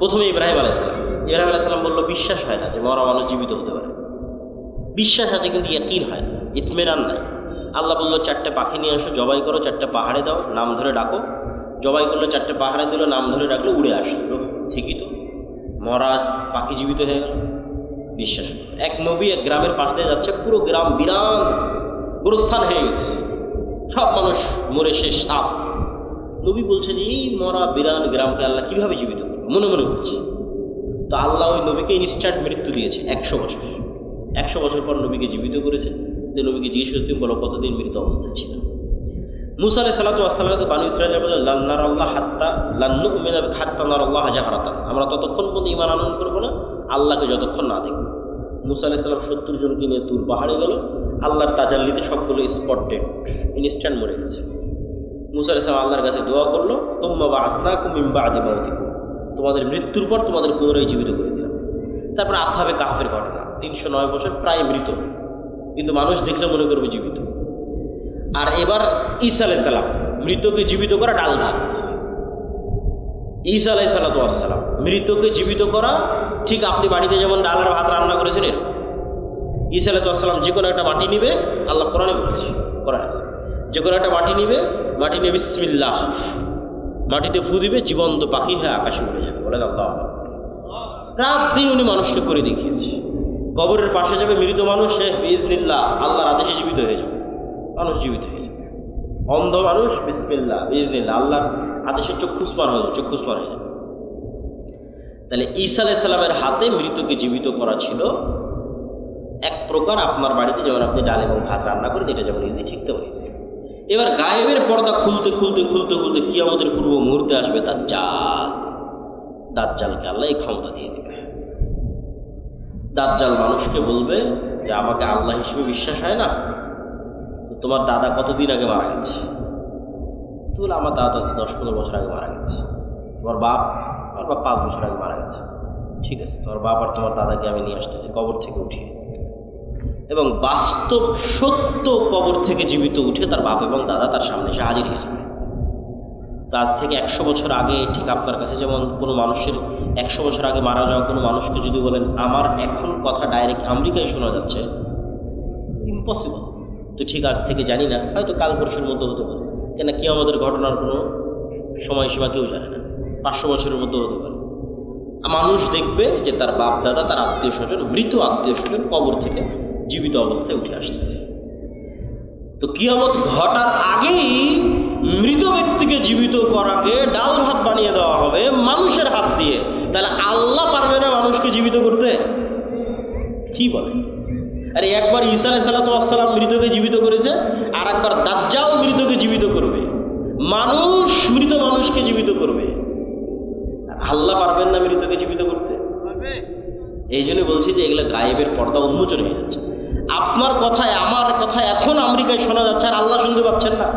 প্রথমে ইব্রাহিম আলাইহিস সালাম বলল, বিশ্বাস হয় না যে মরা মানুষ জীবিত হতে পারে। বিশ্বাস আছে কিন্তু ইয়াকিন হয় না, ইতমিনান নাই। আল্লাহ বললো 4টে পাখি নিয়ে আসো, জবাই করো, 4টে পাহাড়ে দাও, নাম ধরে ডাকো। জবাই করলো, 4টে পাহাড়ে দিল, নাম ধরে ডাকলো, উড়ে আসলো। ঠিকই তো, মরা পাখি জীবিত হয়ে গেল। বিশ্বাস। এক নবী এক গ্রামের পাশ দিয়ে যাচ্ছে, পুরো গ্রাম বিরান গোরস্থান হয়ে গেছে, সব মানুষ মরে শেষ, সাপ। নবী বলছে যে এই মরা বিরান গ্রামকে আল্লাহ কিভাবে জীবিত করবে, মনে মনে বলছে। তো আল্লাহ ওই নবীকে ইনস্ট্যান্ট মৃত্যু দিয়েছে 100 বছর। 100 বছর পর নবীকে জীবিত করেছে। যে নবীকে জিজ্ঞেস করে, তুমি বলো কতদিন মৃত অবস্থায় ছিল? মুসা আলাইহিস সালাতু ওয়াস সালামকে বানু ইসরাঈল বলে, লান নারাল্লাহ হাত্তা লান নুমিনা হাত্তা নারাল্লাহ জাহরাতান, আমরা ততক্ষণ পর্যন্ত ঈমান আনয়ন করব না আল্লাহকে যতক্ষণ না দেখব। মুসা আলাইহিস সালাম 70 জনকে নিয়ে তুর পাহাড়ে গেল। আল্লাহর তাজাল্লিতে সবগুলো স্পটেড, ইনস্ট্যান্ট মরে গেছে। মুসা আলাইহিস সালাম আল্লাহর কাছে দোয়া করলো, তুম্মা বা'আসনাকুম মিন বা'দি মাউতিকুম, তোমাদের মৃত্যুর পর তোমাদের পুনরায় জীবিত করে দিলাম। তারপর আসহাবে কাহফের ঘটনা, 309 বছর প্রায় মৃত, কিন্তু মানুষ দেখলে মনে করবে জীবিত। আর এবার ঈসা আলাইহিস সালাম, মৃতকে জীবিত করা ডাল ভাত। ঈসা আলাইহিস সালাম মৃতকে জীবিত করা, ঠিক আপনি বাড়িতে যেমন ডাল আর ভাত রান্না করেছেন এরকম। ঈসা আলাইহিস সালাম যে কোনো একটা মাটি নিবে, আল্লাহ কোরআনে বলেছে, কোরআনে যে কোনো একটা মাটি নিবে, মাটি নিয়ে বিসমিল্লাহ, মাটিতে ফু দিবে, জীবন্ত পাখি হয়ে আকাশে উড়ে যাবে। বলে আল্লাহ। রাত দিন উনি মানুষকে করে দেখিয়েছে। কবরের পাশে যাবে মৃত মানুষ, সে বিইজনিল্লাহ আল্লাহর আদেশে জীবিত হয়ে যাবে, মানুষ জীবিত হয়ে যাবে। অন্ধ মানুষ বিসমিল্লাহ বিইজনিল্লাহ আল্লাহর আদেশে চক্ষুস্মান হয়ে যাবে, চক্ষুস্মান হয়ে যাবে। তাহলে ঈসা আলাইহিস সালামের হাতে মৃতকে জীবিত করা ছিল এক প্রকার আপনার বাড়িতে যেমন আপনি ডাল এবং ভাত রান্না করে, যেটা যেমন ইজি, ঠিক তো হয়েছে। এবার গায়েবের পর্দা খুলতে খুলতে খুলতে খুলতে কিয়ামতের পূর্ব মুহূর্তে আসবে দাজ্জাল। দাজ্জালকে আল্লাহ এই ক্ষমতা দিয়ে দেবে। দাজ্জাল মানুষকে বলবে যে আমাকে আল্লাহ হিসেবে বিশ্বাস হয় না, তো তোমার দাদা কতদিন আগে মারা গেছে? তো বলে আমার দাদা 10-15 বছর আগে মারা গেছে। তোমার বাপ 5 বছর আগে মারা গেছে। ঠিক আছে, তোমার বাপ আর তোমার দাদাকে আমি নিয়ে আসতেছি কবর থেকে উঠিয়ে। এবং বাস্তব সত্য কবর থেকে জীবিত উঠে তার বাপ এবং দাদা তার সামনে এসে হাজির হয়েছে। তার থেকে 100 বছর আগে, ঠিক আপনার কাছে যেমন কোনো মানুষের 100 বছর আগে মারা যাওয়া কোনো মানুষকে যদি বলেন আমার এখন কথা ডাইরেক্ট আমেরিকায় শোনা যাচ্ছে, ইম্পসিবল। তো ঠিক আজ থেকে জানি না, হয়তো কাল পরশুর মধ্যে হতে পারে, কেন কি আমাদের ঘটনার কোনো সময়সীমা কেউ জানে না, 500 বছরের মধ্যে হতে পারে। মানুষ দেখবে যে তার বাপ দাদা, তার আত্মীয় স্বজন, মৃত আত্মীয় স্বজন কবর থেকে জীবিত অবস্থায় উঠে আসতেছে। তো কিয়ামত ঘটার আগেই মৃত ব্যক্তিকে জীবিত করাকে ডাল ভাত বানিয়ে দেওয়া হবে মানুষের হাত দিয়ে। তাহলে আল্লাহ পারবে না মানুষকে জীবিত করতে? কি বলে? আরে একবার ঈসা আলাইহিস সালাম মৃতকে জীবিত করেছে, আর একবার দাজ্জাল মৃতকে জীবিত করবে। মানুষ মৃত মানুষকে জীবিত করবে, আল্লাহ পারবেন না মৃতকে জীবিত করতে? এই জন্য বলছি যে এগুলো গায়েবের পর্দা উন্মোচন হয়ে যাচ্ছে। আপনার কথায় আমার কথা এখন আমেরিকায় শোনা যাচ্ছে, আর আল্লাহ শুনতে পাচ্ছেন না।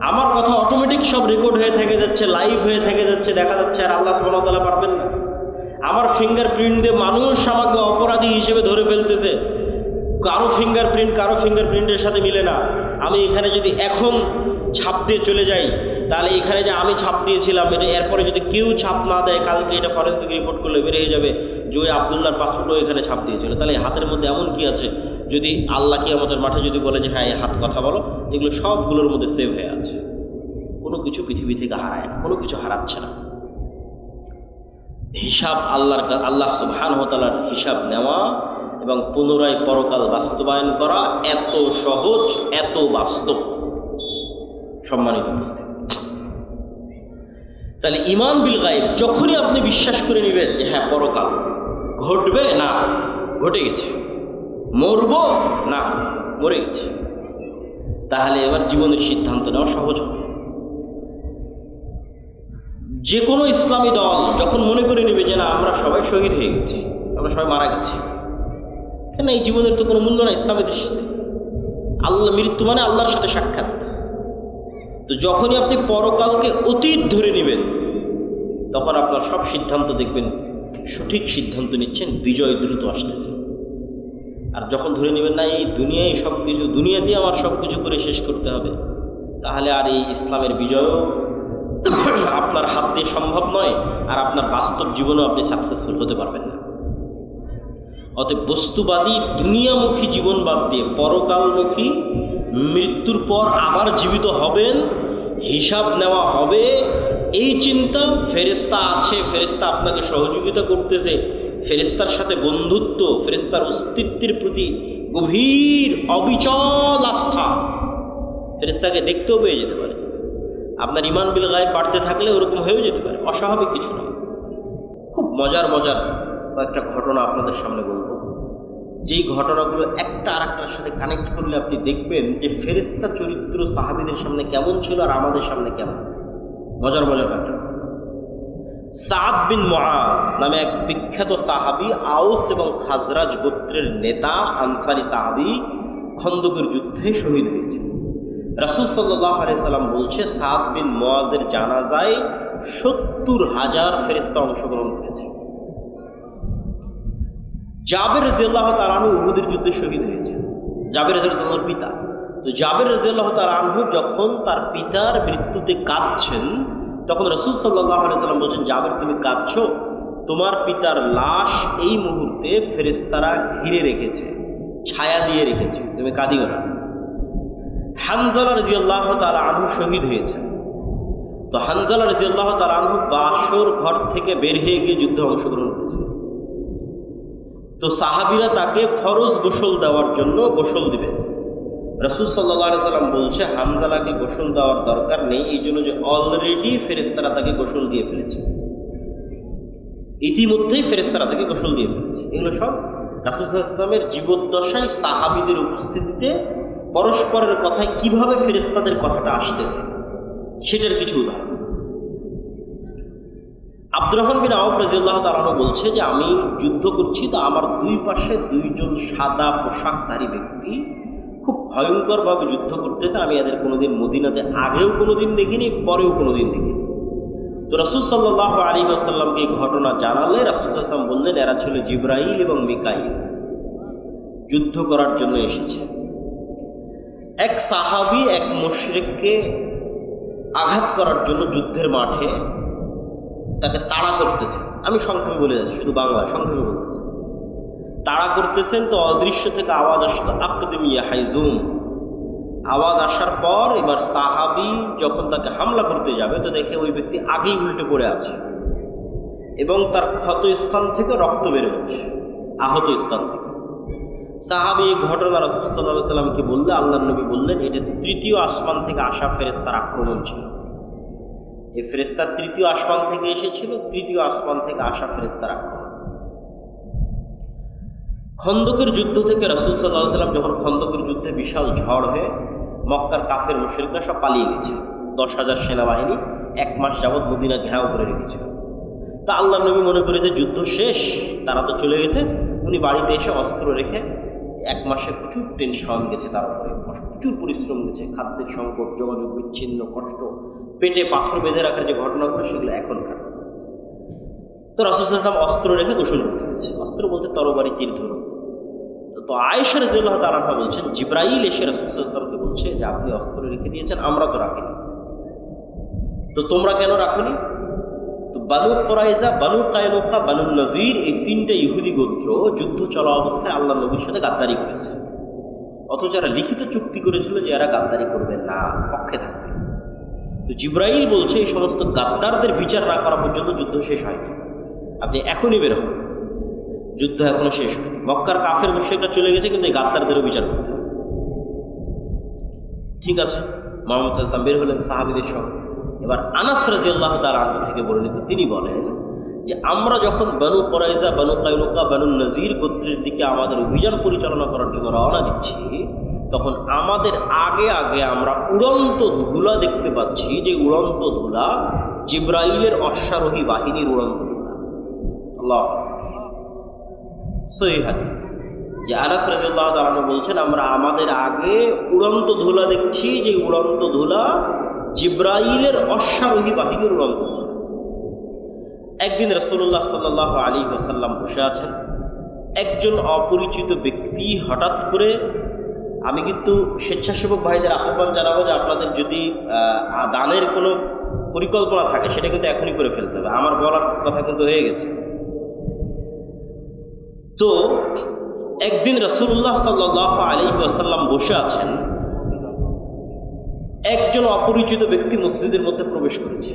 আমার কথা অটোমেটিক সব রেকর্ড হয়ে থেকে যাচ্ছে, লাইভ হয়ে থেকে যাচ্ছে, দেখা যাচ্ছে, আর আল্লাহ সুবহানাহু ওয়া তাআলা পারবেন না। আমার ফিঙ্গারপ্রিন্ট দিয়ে মানুষ আমাকে অপরাধী হিসেবে ধরে ফেলতেছে, কারো ফিঙ্গারপ্রিন্টের সাথে মিলে না। আমি এখানে যদি এখন ছাপ দিয়ে চলে যাই, তাহলে এখানে যে আমি ছাপ দিয়েছিলাম, এটা এরপরে যদি কেউ ছাপ না দেয়, কালকে এটা ফরেনসিক রিপোর্ট করলে বেরিয়ে যাবে যে ওই আব্দুল্লাহর পাসপোর্টও এখানে ছাপ দিয়েছিল। তাহলে হাতের মধ্যে এমন কি আছে, যদি আল্লাহ কিয়ামতের মাঠে যদি বলে যে হ্যাঁ এই হাত কথা বলো, এগুলো সবগুলোর মধ্যে সেভ হয়ে আছে। কোনো কিছু পৃথিবী থেকে হারায় না, কোনো কিছু হারাচ্ছে না। হিসাব আল্লাহ সুবহানাহু ওয়া তাআলার হিসাব নেওয়া এবং পুনরায় পরকাল বাস্তবায়ন করা এত সহজ, এত বাস্তব। সম্মানিত উপস্থিতি, তাহলে ঈমান বিল গায়ব যখনই আপনি বিশ্বাস করে নেবেন যে হ্যাঁ পরকাল ঘটবে, না ঘটে গেছে, মরবো, না মরে গেছে, তাহলে এবার জীবনের সিদ্ধান্ত নেওয়া সহজ হবে। যে কোনো ইসলামী দল যখন মনে করে নেবে যে না আমরা সবাই শহীদ হয়ে গেছি, আমরা সবাই মারা গেছি, কেন এই জীবনের তো কোনো মূল্য না ইসলামের দৃষ্টিতে। আল্লাহ, মৃত্যু মানে আল্লাহর সাথে সাক্ষাৎ। তো যখনই আপনি পরকালকে অতীত ধরে নেবেন, তখন আপনার সব সিদ্ধান্ত দেখবেন সঠিক সিদ্ধান্ত নিচ্ছেন, বিজয় দ্রুত আসতেছে। আর যখন ধরে নেবেন না এই দুনিয়ায় সব কিছু, দুনিয়াতেই আমার সব কিছু করে শেষ করতে হবে, তাহলে আর এই ইসলামের বিজয়ও আপনার হাত দিয়ে সম্ভব নয়, আর আপনার বাস্তব জীবনেও আপনি সাকসেসফুল হতে পারবেন না। অতএব বস্তুবাদী দুনিয়ামুখী জীবন বাদ দিয়ে পরকালমুখী, মৃত্যুর পর আবার জীবিত হবেন, হিসাব নেওয়া হবে, এই চিন্তা, ফেরেশতা আছে, ফেরেশতা আপনাকে সহযোগিতা করতেছে, ফেরেশতার সাথে বন্ধুত্ব, ফেরেশতার অস্তিত্বের প্রতি গভীর অবিচল আস্থা, ফেরেশতাকে দেখতেও পেয়ে যেতে পারে। আপনার ইমান বিল গায়ব বাড়তে থাকলে ওরকম হয়েও যেতে পারে, অস্বাভাবিক কিছু নয়। খুব মজার মজার কয়েকটা ঘটনা আপনাদের সামনে বলবো, যেই ঘটনাগুলো একটা আর একটার সাথে কানেক্ট করলে আপনি দেখবেন যে ফেরেশতা চরিত্র সাহাবীদের সামনে কেমন ছিল আর আমাদের সামনে কেমন। মজার মজার ঘটনা। সাদ বিন মুআজ নামে এক বিখ্যাত সাহাবী, আউস এবং খাজরাজ গোত্রের নেতা, আনসারী সাহাবী, খন্দকের যুদ্ধে শহীদ হয়েছে। রাসূল সাল্লাল্লাহু আলাইহি সাল্লাম বলছে, সাদ বিন মুআজের জানাজায় ৭০,০০০ ফেরেশতা অংশগ্রহণ করেছে। জাবের রাদিয়াল্লাহু তাআলা আনহু উহুদের যুদ্ধে শহীদ হয়েছে। জাবের রাদিয়াল্লাহু তাআলার পিতা। তো জাবের রাদিয়াল্লাহু তাআলা আনহু যখন তার পিতার মৃত্যুতে কাঁদছেন, তখন রাসূল সাল্লাল্লাহু আলাইহি সাল্লাম বলছেন, জাবের তুমি কাঁদছো, তোমার পিতার লাশ এই মুহূর্তে ফেরেশতারা ঘিরে রেখেছে, ছায়া দিয়ে রেখেছে, তুমি কাঁদিও না। হানজালা রাদিয়াল্লাহু তাআলা আনহু শহীদ হয়েছে। তো হানজালা রাদিয়াল্লাহু তাআলা আনহু বাসর ঘর থেকে বের হয়ে গিয়ে যুদ্ধে অংশগ্রহণ করেছে। তো সাহাবীরা তাকে ফরজ গোসল দেওয়ার জন্য গোসল দিবে। রাসূল সাল্লাল্লাহু আলাইহি সাল্লাম বলছে, হানজালাকে গোসল দেওয়ার দরকার নেই, এই জন্য যে অলরেডি ফেরেশতারা তাকে গোসল দিয়ে ফেলেছে, ইতিমধ্যেই ফেরেশতারা তাকে গোসল দিয়ে ফেলেছে। এগুলো সব রাসূল সাল্লাল্লাহু আলাইহি ওয়াসাল্লামের জীবদ্দশায় সাহাবীদের উপস্থিতিতে পরস্পরের কথায় কিভাবে ফেরেশতাদের কথাটা আসতেছে সেটার কিছু উদাহরণ। আব্দুর রহমান বিন আওফ রাদিয়াল্লাহু তাআলা আনহু বলছে যে আমি যুদ্ধ করছি, তো আমার দুই পাশে দুইজন সাদা পোশাকধারী ব্যক্তি খুব ভয়ঙ্করভাবে যুদ্ধ করতেছে। আমি এদের কোনোদিন মদিনাতে আগেও কোনোদিন দেখিনি, পরেও কোনোদিন দেখিনি। তো রাসূল সাল্লাল্লাহু আলাইহি ওয়াসাল্লামকে এই ঘটনা জানালে রাসূল সাল্লাল্লাহু আলাইহি ওয়াসাল্লাম বললেন, এরা ছিল জিবরাইল এবং মিকাইল, যুদ্ধ করার জন্য এসেছে। এক সাহাবী এক মুশরিককে আঘাত করার জন্য যুদ্ধের মাঠে তাকে তাড়া করতেছে। আমি সংক্ষেপে বলে যাচ্ছি, শুধু বাংলা সংক্ষেপে বলতেছি। তাড়া করতেছেন, তো অদৃশ্য থেকে আওয়াজ আসতো, আকদিম ইয়া হাইজুম। আওয়াজ আসার পর এবার সাহাবী যখন তাকে হামলা করতে যাবে, তো দেখে ওই ব্যক্তি আগেই উল্টে পড়ে আছে এবং তার ক্ষত স্থান থেকে রক্ত বের হচ্ছে, আহত স্থান থেকে। সাহাবী এই ঘটনা রাসূল সাল্লাল্লাহু আলাইহি সাল্লামকে বললে, আল্লাহর নবী বললেন, এটা তৃতীয় আসমান থেকে আসা ফেরেশতার আক্রমণ ছিল। এই ফেরেশতা তৃতীয় আসমান থেকে এসেছিল, তৃতীয় আসমান থেকে আসা ফেরেশতার আক্রমণ। খন্দকের যুদ্ধ থেকে রাসূল সাল্লাল্লাহু আলাইহি সাল্লাম যখন খন্দকের যুদ্ধে বিশাল ঝড় হয়ে মক্কার কাফের মুশরিকরা সব পালিয়ে গেছে, 10,000 সেনাবাহিনী 1 মাস যাবৎ মদিনা ঘেরাও করে রেখেছিল। তা আল্লাহর নবী মনে করে যে যুদ্ধ শেষ, তারা তো চলে গেছে। উনি বাড়িতে এসে অস্ত্র রেখে 1 মাসে প্রচুর টেনশন গেছে, তার উপরে প্রচুর পরিশ্রম গেছে, খাদ্যের সংকট, যোগাযোগ বিচ্ছিন্ন, কষ্ট, পেটে পাথর বেঁধে রাখার যে ঘটনাগুলো সেগুলো এখনকার। তো রাসূল সাল্লাল্লাহু আলাইহি ওয়াসাল্লাম অস্ত্র রেখে গোসল করতে গেছে। অস্ত্র বলতে তরবারি, তীর ধনুক। তো আয়েশা রাদিয়াল্লাহু তাআলা আনহা বলছেন, জিবরাইল এসে রাসূল সাল্লাল্লাহু আলাইহি ওয়াসাল্লামকে বলছে যে আপনি অস্ত্র রেখে দিয়েছেন, আমরা তো রাখিনি, তো তোমরা কেন রাখনি? তো বানু কুরাইজা, বানু কায়নুকা, বানু নযীর, এই 3টে ইহুদি গোত্র যুদ্ধ চলা অবস্থায় আল্লাহর নবীর সাথে গাদ্দারি করেছে, অথচ এরা লিখিত চুক্তি করেছিল যে এরা গাদ্দারি করবে না, পক্ষে থাকবে। তো জিবরাইল বলছে এই সমস্ত গাদ্দারদের বিচার না করা পর্যন্ত যুদ্ধ শেষ হয়নি, আপনি এখনই বের হন, যুদ্ধ এখনো শেষ হয়নি। মক্কার কাফের মুশরিকরা চলে গেছে, কিন্তু এই গাদ্দারদেরও বিচার করতে হবে। ঠিক আছে, মুহাম্মদ সাল্লাল্লাহু আলাইহি ওয়াসাল্লাম বের হলেন সাহাবীদের সঙ্গে। এবার আনাস রাদিয়াল্লাহু তাআলা আনহু থেকে বর্ণিত, তিনি বলেন যে আমরা যখন বানু কুরাইজা, বানু কায়নুকা, বানু নযীর গোত্রের দিকে আমাদের অভিযান পরিচালনা করার জন্য রওনা দিচ্ছি, তখন আমাদের আগে আগে আমরা উড়ন্ত ধুলা দেখতে পাচ্ছি, যে উড়ন্ত ধুলা জিবরাইলের অশ্বারোহী বাহিনীর উড়ন্ত ধুলা। আল্লাহু সহিহ হাদিস, যে আনাস রাদিয়াল্লাহু তাআলা আনহু বলছেন আমরা আমাদের আগে উড়ন্ত ধুলা দেখছি, যে উড়ন্ত ধুলা জিবরাইলের অশ্বারোহী বাহিনীর উড়ন্ত ধুলা। একদিন রাসূলুল্লাহ সাল্লাল্লাহু আলাইহি ওয়াসাল্লাম বসে আছেন, একজন অপরিচিত ব্যক্তি হঠাৎ করে, আমি কিন্তু স্বেচ্ছাসেবক ভাইদের আহ্বান জানাবো যে আপনাদের যদি দানের কোনো পরিকল্পনা থাকে সেটা কিন্তু এখনই করে ফেলতে হবে। আমার বলার কথা কিন্তু হয়ে গেছে। তো একদিন রাসূলুল্লাহ সাল্লাল্লাহু আলাইহি ওয়াসাল্লাম বসে আছেন, একজন অপরিচিত ব্যক্তি মসজিদের মধ্যে প্রবেশ করেছে।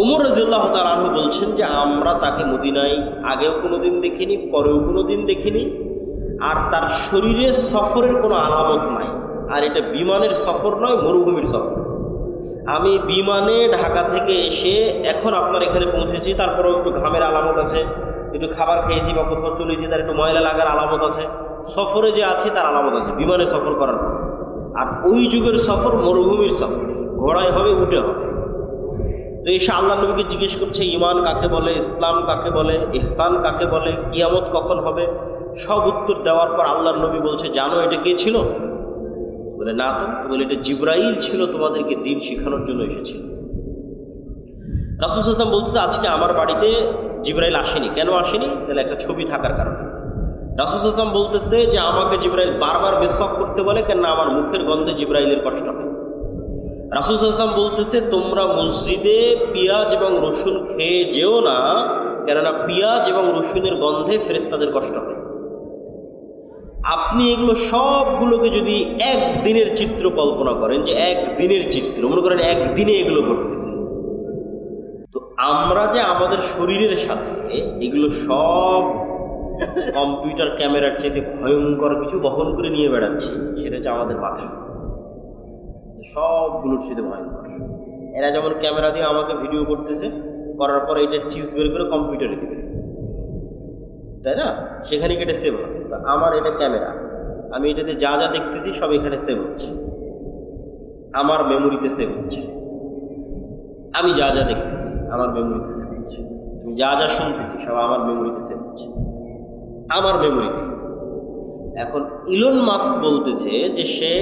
ওমর রাদিয়াল্লাহু তাআলা আনহু বলছেন যে আমরা তাকে মদিনায় আগেও কোনোদিন দেখিনি, পরেও কোনোদিন দেখিনি, আর তার শরীরে সফরের কোনো আলামত নাই। আর এটা বিমানের সফর নয়, মরুভূমির সফর। আমি বিমানে ঢাকা থেকে এসে এখন আপনার এখানে পৌঁছেছি, তারপরেও একটু ঘামের আলামত আছে, একটু খাবার খেয়েছি বা কোথাও চলেছি, তার একটু ময়লা লাগার আলামত আছে। সফরে যে আছে তার আলামত আছে বিমানে সফর করার পর। আর ওই যুগের সফর মরুভূমির সফর, ঘোড়ায় হবে, উঠে হবে। তো এসে আল্লাহ নবীকে জিজ্ঞেস করছে ঈমান কাকে বলে, ইসলাম কাকে বলে, ইহসান কাকে বলে, কিয়ামত কখন হবে। সব উত্তর দেওয়ার পর আল্লাহর নবী বলছে জানো এটা কে ছিল? বলে না। তো বলে এটা জিবরাইল ছিল, তোমাদেরকে দ্বীন শেখানোর জন্য এসেছিল। রাসূল সাল্লাল্লাহু আলাইহি ওয়াসাল্লাম বলছে আজকে আমার বাড়িতে জিবরাইল আসেনি। কেন আসেনি? তাহলে একটা ছবি থাকার কারণে। রাসূল সাল্লাল্লাহু আলাইহি ওয়াসাল্লাম বলতেছে যে আমাকে জিবরাইল বারবার মিসওয়াক করতে বলে, কেন আমার মুখের গন্ধে জিবরাইলের কষ্ট হয়। রাসূল সাল্লাল্লাহু আলাইহি ওয়াসাল্লাম বলতেছে তোমরা মসজিদে পেঁয়াজ এবং রসুন খেয়ে যেও না, কেননা পেঁয়াজ এবং রসুনের গন্ধে ফেরেশতাদের কষ্ট হয়। আপনি এগুলো সবগুলোকে যদি একদিনের চিত্র কল্পনা করেন, যে একদিনের চিত্র মনে করেন, একদিনে এগুলো ঘটতেছে, তো আমরা যে আমাদের শরীরের সাথে এগুলো সব কম্পিউটার ক্যামেরার চেয়ে ভয়ঙ্কর কিছু বহন করে নিয়ে বেড়াচ্ছি, সেটা হচ্ছে আমাদের মাথা। সবগুলোর চেয়ে ভয়ঙ্কর। এরা যেমন ক্যামেরা দিয়ে আমাকে ভিডিও করতেছে, করার পরে এটা চিজ বের করে কম্পিউটারে দিবে, তাই না? সেখানে এটা সেভ হবে। তো আমার এটা ক্যামেরা, আমি এটাতে যা যা দেখতেছি সব এখানে সেভ হচ্ছে, আমার মেমোরিতে সেভ হচ্ছে। আমি যা যা দেখতেছি আমার মেমোরিতে সেভ হচ্ছে, আমি যা যা শুনতেছি সব আমার মেমোরিতে সেভ হচ্ছে, আমার মেমোরিতে। এখন ইলন মাস্ক বলতেছে যে সে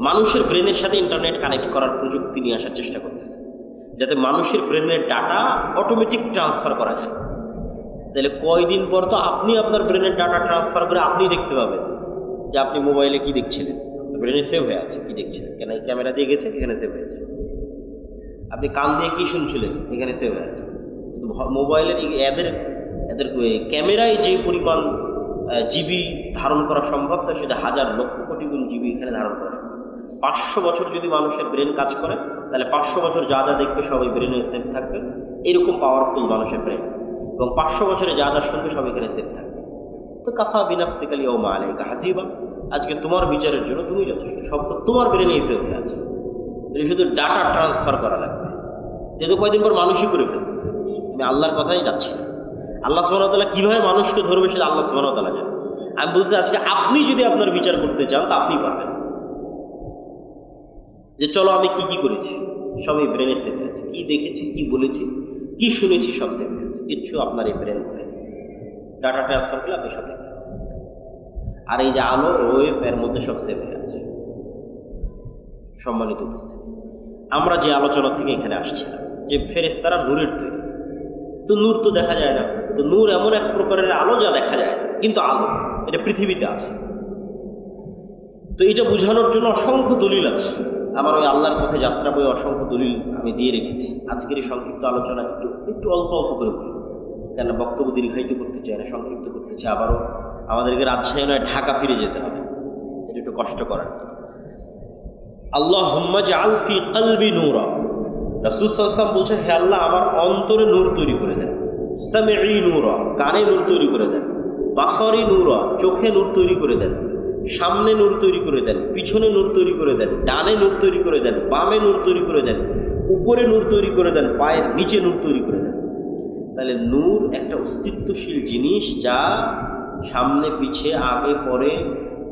মানুষের ব্রেনের সাথে ইন্টারনেট কানেক্ট করার প্রযুক্তি নিয়ে আসার চেষ্টা করতেছে, যাতে মানুষের ব্রেনের ডাটা অটোমেটিক ট্রান্সফার করা যায়। তাহলে কয়দিন পর তো আপনি আপনার ব্রেনের ডাটা ট্রান্সফার করে আপনি দেখতে পাবেন যে আপনি মোবাইলে কি দেখছিলেন, ব্রেনে সেভ হয়ে আছে কি দেখছিলেন, কেন ক্যামেরা দিয়ে গেছে এখানে সেভ হয়েছে। আপনি কান দিয়ে কি শুনছিলেন এখানে সেভ হয়ে আছে। কিন্তু মোবাইলের এদের ক্যামেরায় যে পরিমাণ জিবি ধারণ করা সম্ভব, তা সেটা হাজার লক্ষ কোটি গুণ জিবি এখানে ধারণ করা সম্ভব। 500 বছর যদি মানুষের ব্রেন কাজ করে, তাহলে 500 বছর যা যা দেখবে সবাই ব্রেনে সেভ থাকবে। এরকম পাওয়ারফুল মানুষের ব্রেন, এবং 500 বছরে যা যা শুনবে সব এখানে সেভ থাকবে। তো কাফা বিনাফসিকা আল-ইয়াওমা আলাইকা হাসিবা, আজকে তোমার বিচারের জন্য তুমি যথেষ্ট, সব তো তোমার ব্রেনে সেভ হয়ে আছে। শুধু ডাটা ট্রান্সফার করা লাগবে, যেহেতু কয়দিন পর মানুষই করে ফেলতেছে। আমি আল্লাহর কথাই যাচ্ছি না। আল্লাহ সুবহানাহু ওয়া তাআলা কিভাবে মানুষকে ধরবে সেটা আল্লাহ সুবহানাহু ওয়া তাআলা জানেন। আমি বলতে আজকে আপনি যদি আপনার বিচার করতে চান তা আপনি পারবেন, যে চলো আমি কি কি করেছি সব এই ব্রেনে সেভ হয়েছে, কি দেখেছি, কি বলেছি, কি শুনেছি, সব সেভ হয়েছে। কিচ্ছু আপনার এই ব্রেন করে ডাটা ট্রান্সফার করলে আপনি সব দেখতে পাবেন। আর এই যে আলো ওয়েভ, এর মধ্যে সব সেভ হয়ে আছে। সম্মানিত উপস্থিতি, আমরা যে আলোচনা থেকে এখানে আসছিলাম যে ফেরেশতারা নূরের তৈরি, তো নূর তো দেখা যায় না। তো নূর এমন এক প্রকারের আলো যা দেখা যায় না, কিন্তু আলো এটা পৃথিবীতে আছে। তো এটা বোঝানোর জন্য অসংখ্য দলিল আছে। আমার ওই আল্লাহর পথে যাত্রা বই অসংখ্য দলিল আমি দিয়ে রেখেছি। আজকের এই সংক্ষিপ্ত আলোচনা একটু অল্প অল্প করে বলি, কেন বক্তব্য দীর্ঘায়িত করতে চাই না, সংক্ষিপ্ত করতে চাই। আবারও আমাদেরকে রাজশাহী নয় ঢাকা ফিরে যেতে হবে, এটা একটু কষ্ট করার। আল্লাহুম্মা জাআল ফি কলবি নূরা, রাসূল সাল্লাল্লাহু আলাইহি ওয়াসাল্লাম বলছেন হে আল্লাহ আমার অন্তরে নূর তৈরি করে দেন। সামিঈ নূরা, কানে নূর তৈরি করে দেন। বাসরি নূরা, চোখে নূর তৈরি করে দেন। সামনে নূর তৈরি করে দেন, পিছনে নূর তৈরি করে দেন, ডানে নূর তৈরি করে দেন, বামে নূর তৈরি করে দেন, উপরে নূর তৈরি করে দেন, পায়ের নিচে নূর তৈরি করে দেন। তাহলে নূর একটা অস্তিত্বশীল জিনিস, যা সামনে পিছে আগে পরে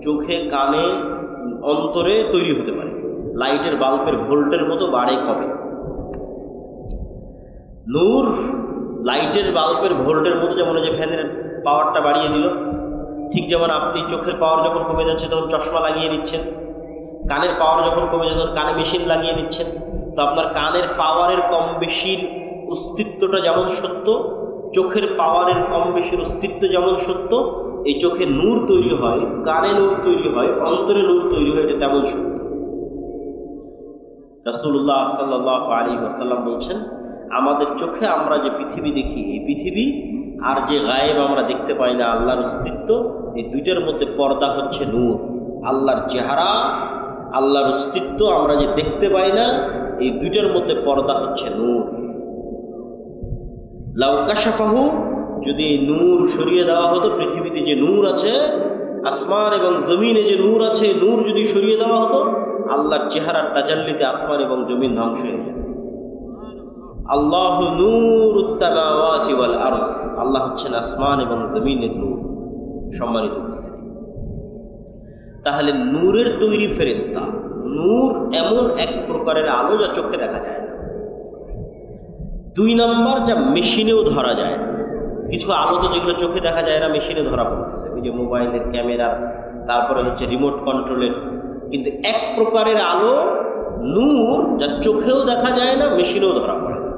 চোখে কানে অন্তরে তৈরি হতে পারে। লাইটের বাল্বের ভোল্টের মতো বাড়ে কবে? নূর লাইটের বাল্বের ভোল্টের মতো, যেমন যে ফ্যানের পাওয়ারটা বাড়িয়ে দিল, ঠিক যেমন আপনি চোখের পাওয়ার যখন কমে যাচ্ছে তখন চশমা লাগিয়ে নিচ্ছেন, কানের পাওয়ার যখন কমে যাচ্ছে তখন কানে মেশিন লাগিয়ে নিচ্ছেন। তো আপনার কানের পাওয়ারের কম বেশির অস্তিত্বটা যেমন সত্য, চোখের পাওয়ারের কম বেশির অস্তিত্ব যেমন সত্য, এই চোখে নূর তৈরি হয়, কানে নূর তৈরি হয়, অন্তরে নূর তৈরি হয়, এটা তেমন সত্য। রাসূলুল্লাহ সাল্লাল্লাহু আলাইহি ওয়াসাল্লাম বলছেন, আমাদের চোখে আমরা যে পৃথিবী দেখি, এই পৃথিবী আর যে গায়েব আমরা দেখতে পাই না আল্লাহর অস্তিত্ব, এই দুইটার মধ্যে পর্দা হচ্ছে নূর। আল্লাহর চেহারা, আল্লাহর অস্তিত্ব আমরা যে দেখতে পাই না, এই দুইটার মধ্যে পর্দা হচ্ছে নূর। লাউ কাশাফাহু, যদি এই নূর সরিয়ে দেওয়া হতো, পৃথিবীতে যে নূর আছে, আসমান এবং জমিনে যে নূর আছে, নূর যদি সরিয়ে দেওয়া হতো, আল্লাহর চেহারার তাজাল্লিতে আসমান এবং জমিন ধ্বংস হয়ে যেত। আল্লাহু নূরুস সামাওয়াতি ওয়াল আরদ, আল্লাহ হচ্ছেন আসমান এবং জমিনের নূর। সম্মানিত উপস্থিতি, তাহলে নূরের তৈরি ফেরেশতা। নূর এমন এক প্রকারের আলো যা চোখে দেখা যায় না। 2 নম্বর, যা মেশিনেও ধরা যায় না। কিছু আলো তো যেগুলো চোখে দেখা যায় না, মেশিনে ধরা পড়তেছে, ওই যে মোবাইলের ক্যামেরার, তারপরে হচ্ছে রিমোট কন্ট্রোলের। কিন্তু এক প্রকারের আলো নূর, যা চোখেও দেখা যায় না, মেশিনেও ধরা পড়ে না।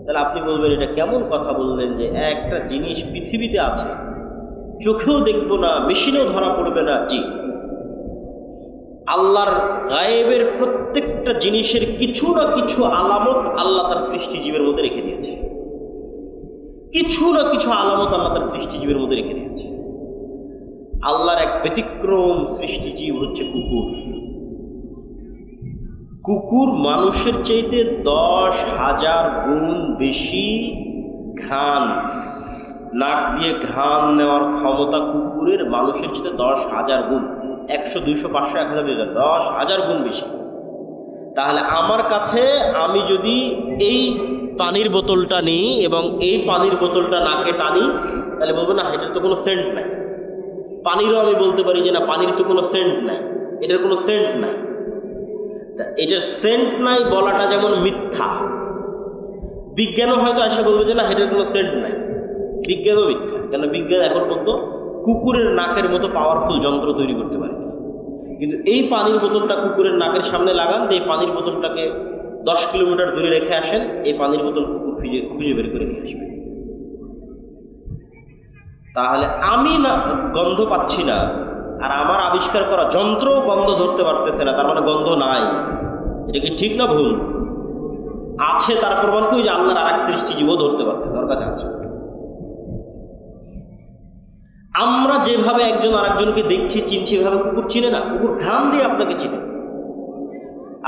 তাহলে আপনি বলবেন, এটা কেমন কথা বললেন যে একটা জিনিস পৃথিবীতে আছে, চোখেও দেখবো না, মেশিনেও ধরা পড়বে না? জি, আল্লাহর গায়েবের প্রত্যেকটা জিনিসের কিছু না কিছু আলামত আল্লাহ তার সৃষ্টিজীবের মধ্যে রেখে দিয়েছে। কিছু না কিছু আলামত আল্লাহ তার সৃষ্টিজীবের মধ্যে রেখে দিয়েছে। আল্লাহর এক ব্যতিক্রম সৃষ্টিজীব হচ্ছে কুকুর। কুকুর মানুষের চাইতে 10,000 গুণ বেশি ঘ্রাণ, নাক দিয়ে ঘ্রাণ নেওয়ার ক্ষমতা কুকুরের মানুষের চাইতে 10,000 গুণ। 100, 200, 500, 1000, 10,000 গুণ বেশি। তাহলে আমার কাছে, আমি যদি এই পানির বোতলটা নিই এবং এই পানির বোতলটা নাকে টানি, তাহলে বলবো না এটার তো কোনো সেন্ট নাই। পানিরও আমি বলতে পারি যে না, পানির তো কোনো সেন্ট নাই, এটার কোনো সেন্ট নাই। এটার সেন্ট নাই বলাটা যেমন মিথ্যা, বিজ্ঞানও হয়তো এসে বলবে যে না এটার কোনো সেন্ট নাই। বিজ্ঞানও মিথ্যা, কেন বিজ্ঞান এখন পর্যন্ত কুকুরের নাকের মতো পাওয়ারফুল যন্ত্র তৈরি করতে পারে। কিন্তু এই পানির বোতলটা কুকুরের নাকের সামনে লাগান, এই পানির বোতলটাকে 10 কিলোমিটার দূরে রেখে আসেন, এই পানির বোতল কুকুর খুঁজে বের করে নিয়ে আসবে। তাহলে আমি না গন্ধ পাচ্ছি না, আর আমার আবিষ্কার করা যন্ত্রও গন্ধ ধরতে পারতেছে না, তার মানে গন্ধ নাই। এটা কি ঠিক না ভুল? আছে, তার প্রমাণ কি? যে আল্লাহর আর এক সৃষ্টিজীবও ধরতে পারতেছে, ওর কাছে আছে। আমরা যেভাবে একজন আরেকজনকে দেখছি, চিনছি, এভাবে কুকুর চিনে না। কুকুর ঘ্রাণ দিয়ে আপনাকে চিনে।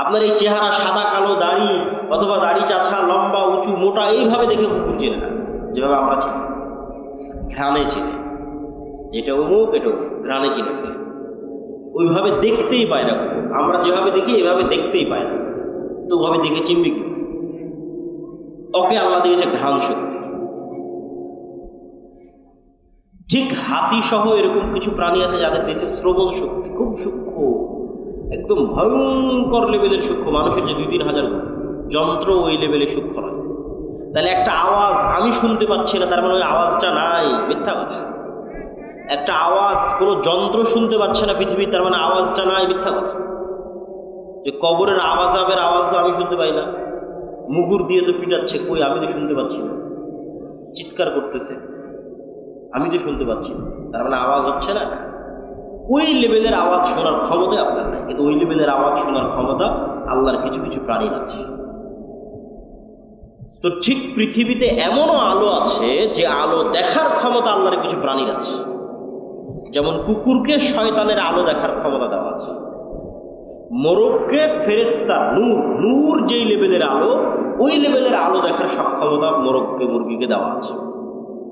আপনার এই চেহারা, সাদা কালো দাড়ি, অথবা দাড়ি চাছা, লম্বা, উঁচু, মোটা, এইভাবে দেখে কুকুর চিনে না, যেভাবে আমরা চিনি। ঘ্রাণে চিনে, এটা অমুক, এটা ঘ্রাণে চিনে ফেলে। ওইভাবে দেখতেই পায় না কুকুর। আমরা যেভাবে দেখি এভাবে দেখতেই পায় না, তো ওভাবে দেখে চিনবি কি? ওকে আল্লাহ দিয়েছে ঘ্রাণ শক্তি। ঠিক হাতি সহ এরকম কিছু প্রাণী আছে যাদের দিয়েছে শ্রবণ শক্তি, খুব সূক্ষ্ম, একদম ভয়ঙ্কর লেভেলের সূক্ষ্ম। মানুষের যে 2-3 হাজার যন্ত্র ওই লেভেলে সূক্ষ্ম নয়। তাহলে একটা আওয়াজ আমি শুনতে পাচ্ছি না, তার মানে ওই আওয়াজটা নাই, মিথ্যা কথা। একটা আওয়াজ কোনো যন্ত্র শুনতে পাচ্ছে না পৃথিবীর, তার মানে আওয়াজটা নাই, মিথ্যা কথা। যে কবরের আওয়াজের আওয়াজ তো আমি শুনতে পাই না, মুগুর দিয়ে তো পিটাচ্ছে, কই আমি তো শুনতে পাচ্ছি না, চিৎকার করতেছে, আমি তো শুনতে পাচ্ছি না, তার মানে আওয়াজ হচ্ছে না। ওই লেভেলের আওয়াজ শোনার ক্ষমতা আপনার নাই, কিন্তু ওই লেভেলের আওয়াজ শোনার ক্ষমতা আল্লাহর কিছু কিছু প্রাণীর আছে। তো ঠিক পৃথিবীতে এমনও আলো আছে যে আলো দেখার ক্ষমতা আল্লাহর কিছু প্রাণীর আছে। যেমন কুকুরকে শয়তানের আলো দেখার ক্ষমতা দেওয়া আছে, মোরগকে ফেরেশতার নূর, নূর যেই লেভেলের আলো, ওই লেভেলের আলো দেখার সক্ষমতা মোরগকে, মুরগিকে দেওয়া আছে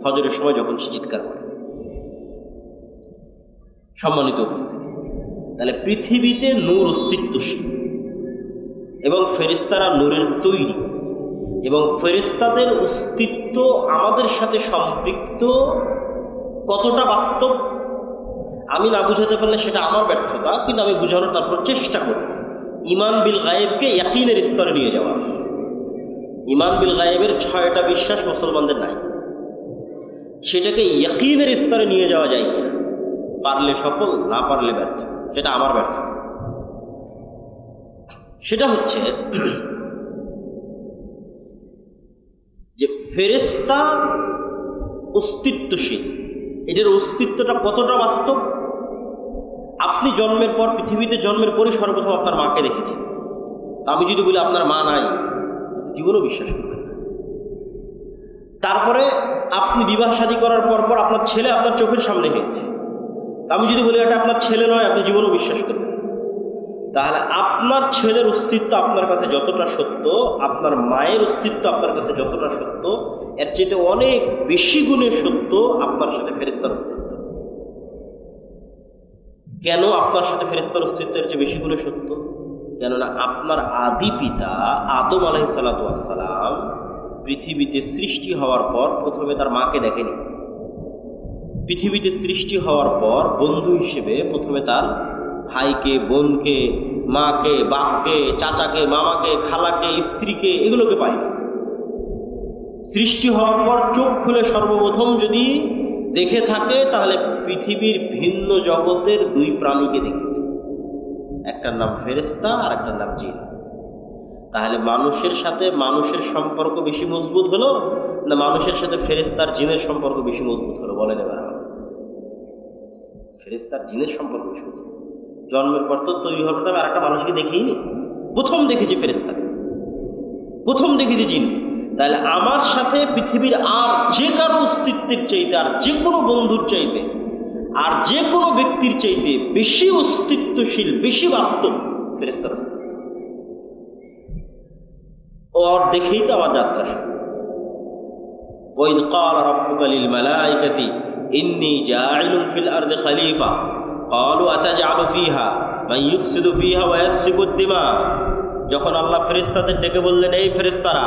ফজরের সময় যখন সে চিৎকার করে। সম্মানিত উপস্থিতি, তাহলে পৃথিবীতে নূর অস্তিত্বশীল এবং ফেরেশতারা নূরের তৈরি, এবং ফেরেশতাদের অস্তিত্ব আমাদের সাথে সম্পৃক্ত কতটা বাস্তব আমি না বুঝাতে পারলে সেটা আমার ব্যর্থতা, কিন্তু আমি বুঝানোর তারপর চেষ্টা করব। ঈমান বিল গায়েবকে ইয়াকিনের স্তরে নিয়ে যাওয়া। ঈমান বিল গায়েবের 6টা বিশ্বাস মুসলমানদের নাই, সেটাকে ইয়াকিনের স্তরে নিয়ে যাওয়া যায় কিনা, পারলে সফল, না পারলে ব্যর্থ, সেটা আমার ব্যর্থতা। সেটা হচ্ছে যে ফেরেশতা অস্তিত্বশীল, এদের অস্তিত্বটা কতটা বাস্তব। আপনি জন্মের পর, পৃথিবীতে জন্মের পরে সর্বপ্রথম আপনার মাকে দেখেছেন, আমি যদি বলি আপনার মা নাই, জীবনও বিশ্বাস করবেন না। তারপরে আপনি বিবাহ শাদী করার পর আপনার ছেলে আপনার চোখের সামনে হয়েছে, আমি যদি বলি এটা আপনার ছেলে নয়, আপনি জীবনও বিশ্বাস করবেন। তাহলে আপনার ছেলের অস্তিত্ব আপনার কাছে যতটা সত্য, আপনার মায়ের অস্তিত্ব আপনার কাছে যতটা সত্য, এর চেয়ে অনেক বেশি গুণে সত্য আপনার সাথে ফেরেশতার অস্তিত্ব। কেন আপনার সাথে ফেরেশতার অস্তিত্ব এর চেয়ে বেশি গুণে সত্য? কেননা আপনার আদি পিতা আদম আলাইহিস সালাতু ওয়াস সালাম পৃথিবীতে সৃষ্টি হওয়ার পর প্রথমে তার মাকে দেখেনি। পৃথিবীতে সৃষ্টি হওয়ার পর বন্ধু হিসেবে প্রথমে তার ভাইকে, বোনকে, মাকে, বাপকে, চাচাকে, মামাকে, খালাকে, স্ত্রীকে, এগুলোকে পাই। সৃষ্টি হওয়ার পর চোখ খুলে সর্বপ্রথম যদি দেখে থাকে তাহলে পৃথিবীর ভিন্ন জগতের দুই প্রাণীকে দেখেছে, একটার নাম ফেরেশতা আর একটার নাম জিন। তাহলে মানুষের সাথে মানুষের সম্পর্ক বেশি মজবুত হলো না মানুষের সাথে ফেরেশতার জিনের সম্পর্ক বেশি মজবুত হলো? বলেন এবার আমাকে। ফেরেশতার জিনের সম্পর্ক বেশি মজবুত। জন্মের পর তো তৈরি হওয়ার পর আর একটা মানুষকে দেখিনি, প্রথম দেখেছি ফেরেশতাকে, প্রথম দেখেছি জিন। তাহলে আমার সাথে পৃথিবীর আর যে কারো অস্তিত্বের চাইতে, আর যে কোনো বন্ধুর চাইতে, আর যে কোনো ব্যক্তির চাইতে বেশি অস্তিত্বশীল, বেশি বাস্তব ফেরেশতার অস্তিত্ব। ওর দেখেই তো আমার যাত্রা শুরু। وَإِذْ قَالَ رَبُّكَ لِلْمَلَائِكَةِ إِنِّي جَاعِلٌ فِي الْأَرْضِ خَلِيفَةً قَالُوا أَتَجْعَلُ فِيهَا مَن يُفْسِدُ فِيهَا وَيَسْفِكُ الدِّمَاءَ। যখন আল্লাহ ফেরেশতাদের ডেকে বললেন, এই ফেরেশতারা,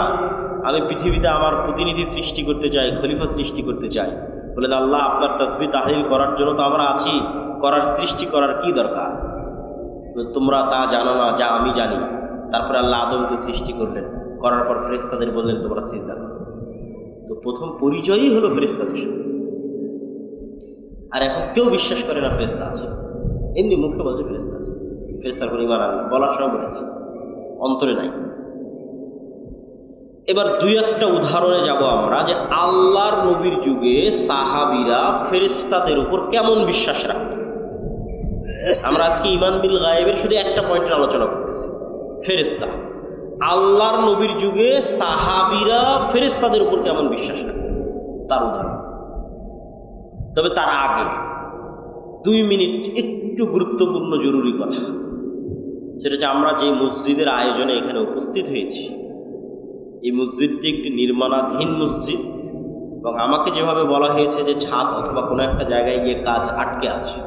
আমি পৃথিবীতে আমার প্রতিনিধি সৃষ্টি করতে চাই, খলিফা সৃষ্টি করতে চাই। বললেন, আল্লাহ আপনার তাসবিহ তাহলিল করার জন্য তো আমরা আছি, করার সৃষ্টি করার কি দরকার? তোমরা তা জানো না যা আমি জানি। তারপরে আল্লাহ আদমকে সৃষ্টি করলেন, করার পর ফেরেশতাদের বললেন তোমরা সিজদা করো। তো প্রথম পরিচয়ই হলো ফেরেশতাদের সাথে। আর এখন কেউ বিশ্বাস করে না ফেরেশতা আছে, এমনি মুখে বলছে ফেরেশতা আছে, ফেরেশতার উপর ঈমান আনবে, বলার সময় বলেছে, অন্তরে নাই। এবার দুই একটা উদাহরণে যাব আমরা, যে আল্লাহর নবীর যুগে সাহাবীরা ফেরেশতাদের উপর কেমন বিশ্বাস রাখত। আমরা আজকে ঈমান বিল গায়েবের শুধু একটা পয়েন্টের আলোচনা করতেছি, ফেরেশতা। আল্লাহর নবীর যুগে সাহাবীরা ফেরেশতাদের উপর কেমন বিশ্বাস রাখত তার উদাহরণ। তবে তার আগে 2 মিনিট একটু গুরুত্বপূর্ণ জরুরি কথা, সেটা হচ্ছে আমরা যে মসজিদের আয়োজনে এখানে উপস্থিত হয়েছি, এই মসজিদটি একটি নির্মাণাধীন মসজিদ, এবং আমাকে যেভাবে বলা হয়েছে যে ছাদ অথবা কোনো একটা জায়গায় গিয়ে কাজ আটকে আছে।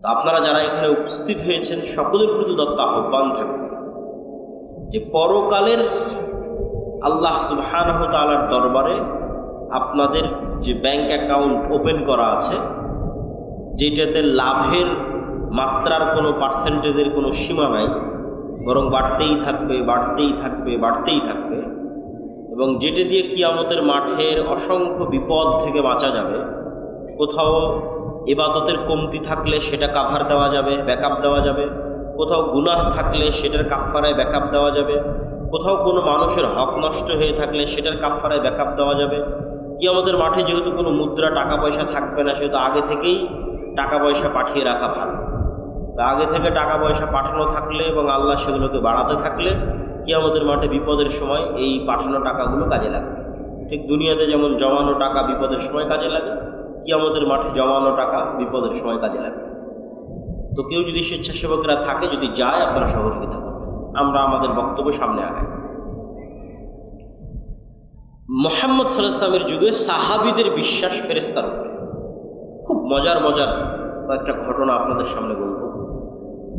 তো আপনারা যারা এখানে উপস্থিত হয়েছেন সকলের প্রতি দত্ত আহ্বান থাকবে যে পরকালের আল্লাহ সুবহানাহু ওয়া তাআলার দরবারে আপনাদের যে ব্যাংক অ্যাকাউন্ট ওপেন করা আছে, যেটাতে লাভের মাত্রার কোনো পার্সেন্টেজের কোনো সীমা নাই, বরং বাড়তেই থাকবে, বাড়তেই থাকবে, বাড়তেই থাকবে, এবং যেটা দিয়ে কিয়ামতের মাঠের অসংখ্য বিপদ থেকে বাঁচা যাবে। কোথাও ইবাদতের কমতি থাকলে সেটা কাভার দেওয়া যাবে, ব্যাকআপ দেওয়া যাবে, কোথাও গুনাহ থাকলে সেটার কাফফারায় ব্যাকআপ দেওয়া যাবে, কোথাও কোনো মানুষের হক নষ্ট হয়ে থাকলে সেটার কাফফারায় ব্যাকআপ দেওয়া যাবে। কিয়ামতের মাঠে যেহেতু কোনো মুদ্রা টাকা পয়সা থাকবে না, সেহেতু আগে থেকেই টাকা পয়সা পাঠিয়ে রাখা ভালো। তা আগে থেকে টাকা পয়সা পাঠানো থাকলে এবং আল্লাহ সেগুলোকে বাড়াতে থাকলে কিয়ামতের মাঠে বিপদের সময় এই পাঠানো টাকাগুলো কাজে লাগবে। ঠিক দুনিয়াতে যেমন জমানো টাকা বিপদের সময় কাজে লাগে, কিয়ামতের মাঠে জমানো টাকা বিপদের সময় কাজে লাগবে। তো কেউ যদি স্বেচ্ছাসেবকরা থাকে, যদি যায়, আপনারা সহযোগিতা করবেন। আমরা আমাদের বক্তব্য সামনে আগাই। মুহাম্মদ সাল্লাল্লাহু আলাইহি ওয়াসাল্লামের যুগে সাহাবীদের বিশ্বাস ফেরেশতার উপরে। খুব মজার মজার কয়েকটা ঘটনা আপনাদের সামনে বলবো,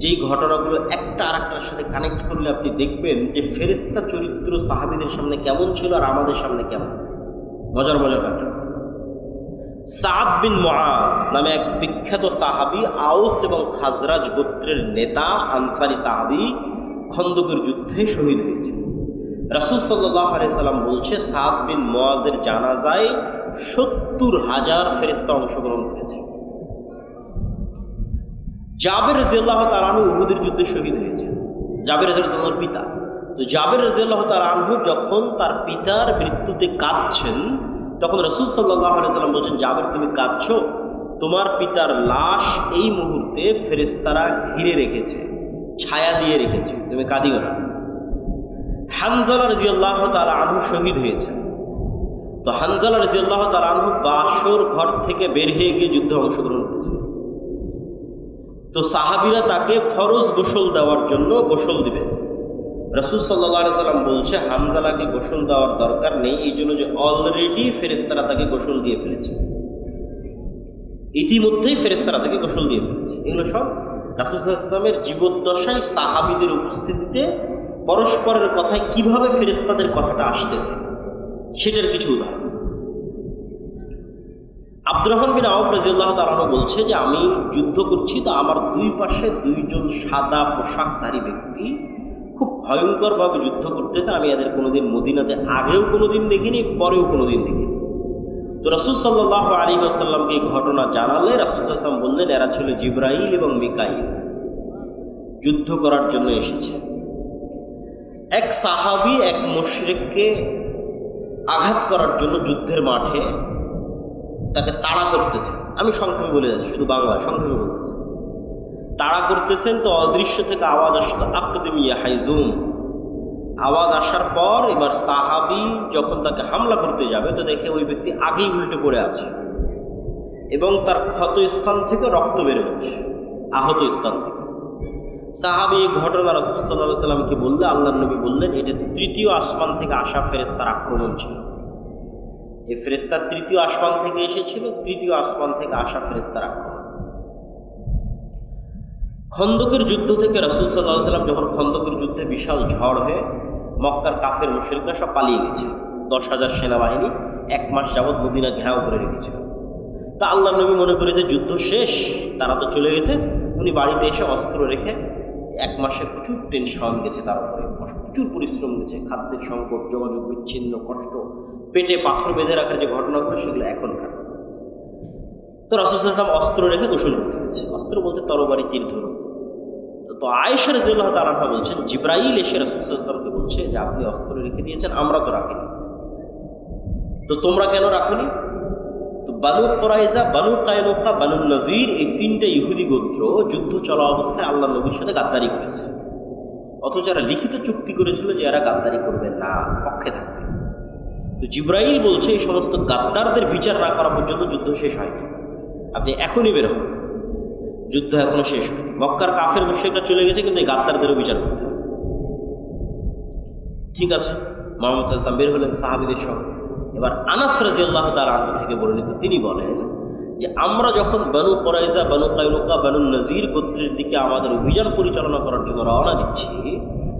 যেই ঘটনাগুলো একটা আরেকটার সাথে কানেক্ট করলে আপনি দেখবেন যে ফেরেশতা চরিত্র সাহাবীদের সামনে কেমন ছিল আর আমাদের সামনে কেমন। মজার মজার ঘটনা। সাদ বিন মুআজ নামে এক বিখ্যাত সাহাবী, আউস এবং খাজরাজ গোত্রের নেতা, আনসারী সাহাবী, খন্দকের যুদ্ধে শহীদ হয়েছে। রাসূল সাল্লাল্লাহু আলাইহি সাল্লাম বলছে, সাদ বিন মুআজের জানাজায় ৭০,০০০ ফেরেশতা অংশগ্রহণ করেছে। জাবের রাদিয়াল্লাহু তাআলা আনহু উহুদের যুদ্ধে শহীদ হয়েছে। জাবের রাদিয়াল্লাহু তাআলার পিতা। তো জাবের রাদিয়াল্লাহু তাআলা আনহু যখন তার পিতার মৃত্যুতে কাঁদছেন, তখন রাসূল সাল্লাল্লাহু আলাইহি সাল্লাম বলছেন, জাবের তুমি কাঁদছো, তোমার পিতার লাশ এই মুহূর্তে ফেরেশতারা ঘিরে রেখেছে। ছায়া দিয়ে রেখেছি, তুমি কাঁদিও না। হানজালা রাদিয়াল্লাহু তাআলা আনহু শহীদ হয়েছেন। তো হানজালা রাদিয়াল্লাহু তাআলা আনহু বাসর ঘর থেকে বের হয়ে গিয়ে যুদ্ধে অংশগ্রহণ করেছেন। তো সাহাবীরা তাকে ফরজ গোসল দেওয়ার জন্য গোসল দিবেন। রাসূল সাল্লাল্লাহু আলাইহি ওয়াসাল্লাম বলছে হানজালাকে গোসল দেওয়ার দরকার নেই, এই জন্য যে অলরেডি ফেরেশতারা তাকে গোসল দিয়ে ফেলেছে, ইতিমধ্যেই ফেরেশতারা তাকে গোসল দিয়ে ফেলেছে। এগুলো সব রাসূল সাল্লাল্লাহু আলাইহি ওয়াসাল্লামের জীবদ্দশায় সাহাবীদের উপস্থিতিতে পরস্পরের কথায় কিভাবে ফেরেশতাদের কথাটা আসতেছে সেটার কিছু উদাহরণ। আব্দুর রহমান বিন আওফ রাদিয়াল্লাহু তাআলা আনহু বলছে যে আমি যুদ্ধ করছি, তো আমার দুই পাশে দুইজন সাদা পোশাকধারী ব্যক্তি খুব ভয়ঙ্করভাবে যুদ্ধ করতেছে। আমি এদের কোনোদিন মদিনাতে আগেও কোনোদিন দেখিনি, পরেও কোনোদিন দেখিনি। তো রাসূল সাল্লাল্লাহু আলাইহি ওয়াসাল্লামকে এই ঘটনা জানালে রাসূল সাল্লাল্লাহু আলাইহি ওয়াসাল্লাম বললেন এরা ছিল জিবরাইল এবং মিকাইল, যুদ্ধ করার জন্য এসেছে। এক সাহাবী এক মুশরিককে আঘাত করার জন্য যুদ্ধের মাঠে তাকে তাড়া করতেছে। আমি সংক্ষেপে বলে যাচ্ছি, শুধু বাংলা সংক্ষেপে বলতেছি। তাড়া করতেছেন, তো অদৃশ্য থেকে আওয়াজ আসলো আকদিম ইয়া হাইজুম। আওয়াজ আসার পর এবার সাহাবী যখন তাকে হামলা করতে যাবে, তো দেখে ওই ব্যক্তি আগেই উল্টে পড়ে আছে এবং তার ক্ষত স্থান থেকে রক্ত বের হচ্ছে, আহত স্থান থেকে। সাহাবী এই ঘটনা রাসূল সাল্লাল্লাহু আলাইহি ওয়াসাল্লামকে বললে আল্লাহর নবী বললেন এটা তৃতীয় আসমান থেকে আসা ফেরেশতার আক্রমণ ছিল। এই ফেরেশতা তৃতীয় আসমান থেকে এসেছিল, তৃতীয় আসমান থেকে আসা ফেরেশতার আক্রমণ। খন্দকের যুদ্ধ থেকে রাসূল সাল্লাল্লাহু আলাইহি ওয়াসাল্লাম যখন খন্দকের যুদ্ধে বিশাল ঝড় হয়ে মক্কার কাফের মুশরিকরা সব পালিয়ে গেছে, 10,000 সেনাবাহিনী 1 মাস যাবৎ মদিনা ঘেরাও করে রেখেছিল। তা আল্লাহর নবী মনে করে যে যুদ্ধ শেষ, তারা তো চলে গেছে। উনি বাড়িতে এসে অস্ত্র রেখে 1 মাসে প্রচুর টেনশন গেছে, তার উপরে প্রচুর পরিশ্রম গেছে, খাদ্যের সংকট, যোগাযোগ বিচ্ছিন্ন, কষ্ট, পেটে পাথর বেঁধে রাখার যে ঘটনাগুলো সেগুলো এখনকার। তো রাসূল সাল্লাল্লাহু আলাইহি ওয়াসাল্লাম অস্ত্র রেখে গোসল করতেছে, অস্ত্র বলতে তরবারি, তীর ধনুক। তো আয়েশা রাদিয়াল্লাহু তাআলা আনহা বলছেন জিবরাইল এসে রাসূল সাল্লাল্লাহু আলাইহি ওয়াসাল্লামকে বলছে যে আপনি অস্ত্র রেখে দিয়েছেন, আমরা তো রাখিনি, তো তোমরা কেন রাখনি? তো বানু কুরাইজা, বানু কায়নুকা, বানু নযীর এই 3টে ইহুদি গোত্র যুদ্ধ চলা অবস্থায় আল্লাহর নবীর সাথে গাদ্দারি করেছে, অথচ এরা লিখিত চুক্তি করেছিল যে এরা গাদ্দারি করবে না, পক্ষে থাকবে। তো জিবরাইল বলছে এই সমস্ত গাদ্দারদের বিচার না করা পর্যন্ত যুদ্ধ শেষ হয়নি, আপনি এখনই বের হন, যুদ্ধ এখনো শেষ হয়নি। মক্কার কাফের মুশরিকরা চলে গেছে, কিন্তু এই গাদ্দারদেরও বিচার করতে হবে। ঠিক আছে, মুহাম্মদ সাল্লাল্লাহু আলাইহি ওয়াসাল্লাম বের হলেন সাহাবীদের সঙ্গে। এবার আনাস রাদিয়াল্লাহু তাআলা আনহু থেকে বর্ণিত, তিনি বলেন যে আমরা যখন বানু কুরাইজা, বানু কায়নুকা, বানু নযীর গোত্রের দিকে আমাদের অভিযান পরিচালনা করার জন্য রওনা দিচ্ছি,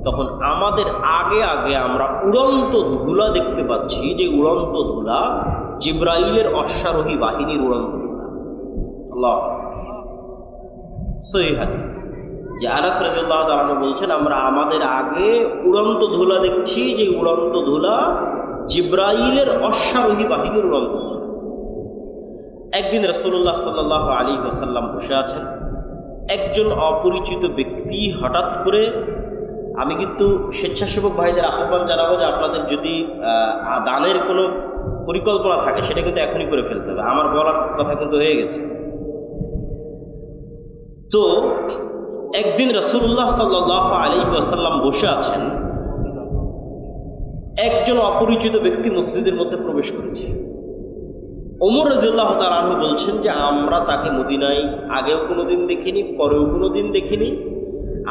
তখন আমাদের আগে আগে আমরা উড়ন্ত ধুলা দেখতে পাচ্ছি, যে উড়ন্ত ধুলা জিবরাইলের অশ্বারোহী বাহিনীর উড়ন্ত ধুলা। আল্লাহ, সহিহ হাদিস যে আনাস রাদিয়াল্লাহু তাআলা আনহু বলছেন আমরা আমাদের আগে উড়ন্ত ধুলা দেখছি, যে উড়ন্ত ধুলা জিবরাইলের অশ্বারোহী বাহিনীর উড়ন্ত ধুলা। একদিন রাসূলুল্লাহ সাল্লাল্লাহু আলাইহি ওয়াসাল্লাম বসে আছেন, একজন অপরিচিত ব্যক্তি হঠাৎ করে, আমি কিন্তু স্বেচ্ছাসেবক ভাইদের আহ্বান জানাবো যে আপনাদের যদি দানের কোনো পরিকল্পনা থাকে সেটা কিন্তু এখনই করে ফেলতে হবে, আমার বলার কথা কিন্তু হয়ে গেছে। তো একদিন রাসূলুল্লাহ সাল্লাল্লাহু আলাইহি ওয়াসাল্লাম বসে আছেন, একজন অপরিচিত ব্যক্তি মসজিদের মধ্যে প্রবেশ করেছে। ওমর রাদিয়াল্লাহু তাআলা আনহু বলছেন যে আমরা তাকে মদিনায় আগেও কোনোদিন দেখিনি, পরেও কোনোদিন দেখিনি,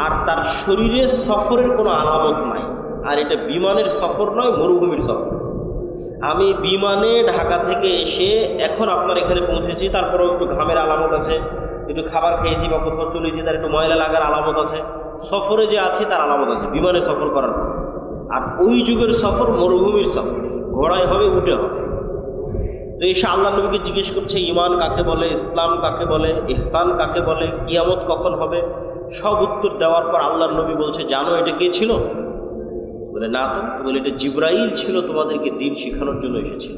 আর তার শরীরে সফরের কোনো আলামত নাই, আর এটা বিমানের সফর নয়, মরুভূমির সফর। আমি বিমানে ঢাকা থেকে এসে এখন আপনার এখানে পৌঁছেছি, তারপরেও একটু ঘামের আলামত আছে, একটু খাবার খেয়েছি বা কোথাও চলেছি, তার একটু ময়লা লাগার আলামত আছে, সফরে যে আছি তার আলামত আছে বিমানে সফর করার পর। আর ওই যুগের সফর মরুভূমির সফর, ঘোড়ায় হবে, উঠে হবে। তো এসে আল্লাহ নবীকে জিজ্ঞেস করছে ঈমান কাকে বলে, ইসলাম কাকে বলে, ইহসান কাকে বলে, কিয়ামত কখন হবে, সব উত্তর দেওয়ার পর আল্লাহর নবী বলছে জানো এটা কে ছিল? বলে না। তো বলে এটা জিবরাইল ছিল, তোমাদেরকে দ্বীন শেখানোর জন্য এসেছিল।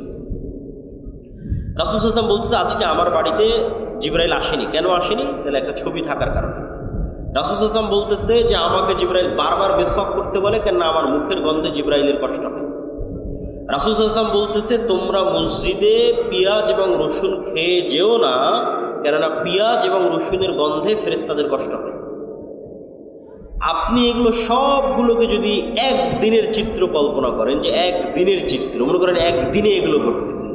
রাসূল সাল্লাল্লাহু আলাইহি ওয়াসাল্লাম বলছে আজকে আমার বাড়িতে জিবরাইল আসেনি। কেন আসেনি? তাহলে একটা ছবি থাকার কারণে। রাসূল সাল্লাল্লাহু আলাইহি ওয়াসাল্লাম বলতেছে যে আমাকে জিবরাইল বারবার মিসওয়াক করতে বলে, কেন আমার মুখের গন্ধে জিবরাইলের কষ্ট হয়। রাসূল সাল্লাল্লাহু আলাইহি ওয়াসাল্লাম বলতেছে তোমরা মসজিদে পেঁয়াজ এবং রসুন খেয়ে যেও না, কেননা পেঁয়াজ এবং রসুনের গন্ধে ফেরেশতাদের কষ্ট হয়। আপনি এগুলো সবগুলোকে যদি একদিনের চিত্র কল্পনা করেন, যে একদিনের চিত্র মনে করেন একদিনে এগুলো ঘটতেছে,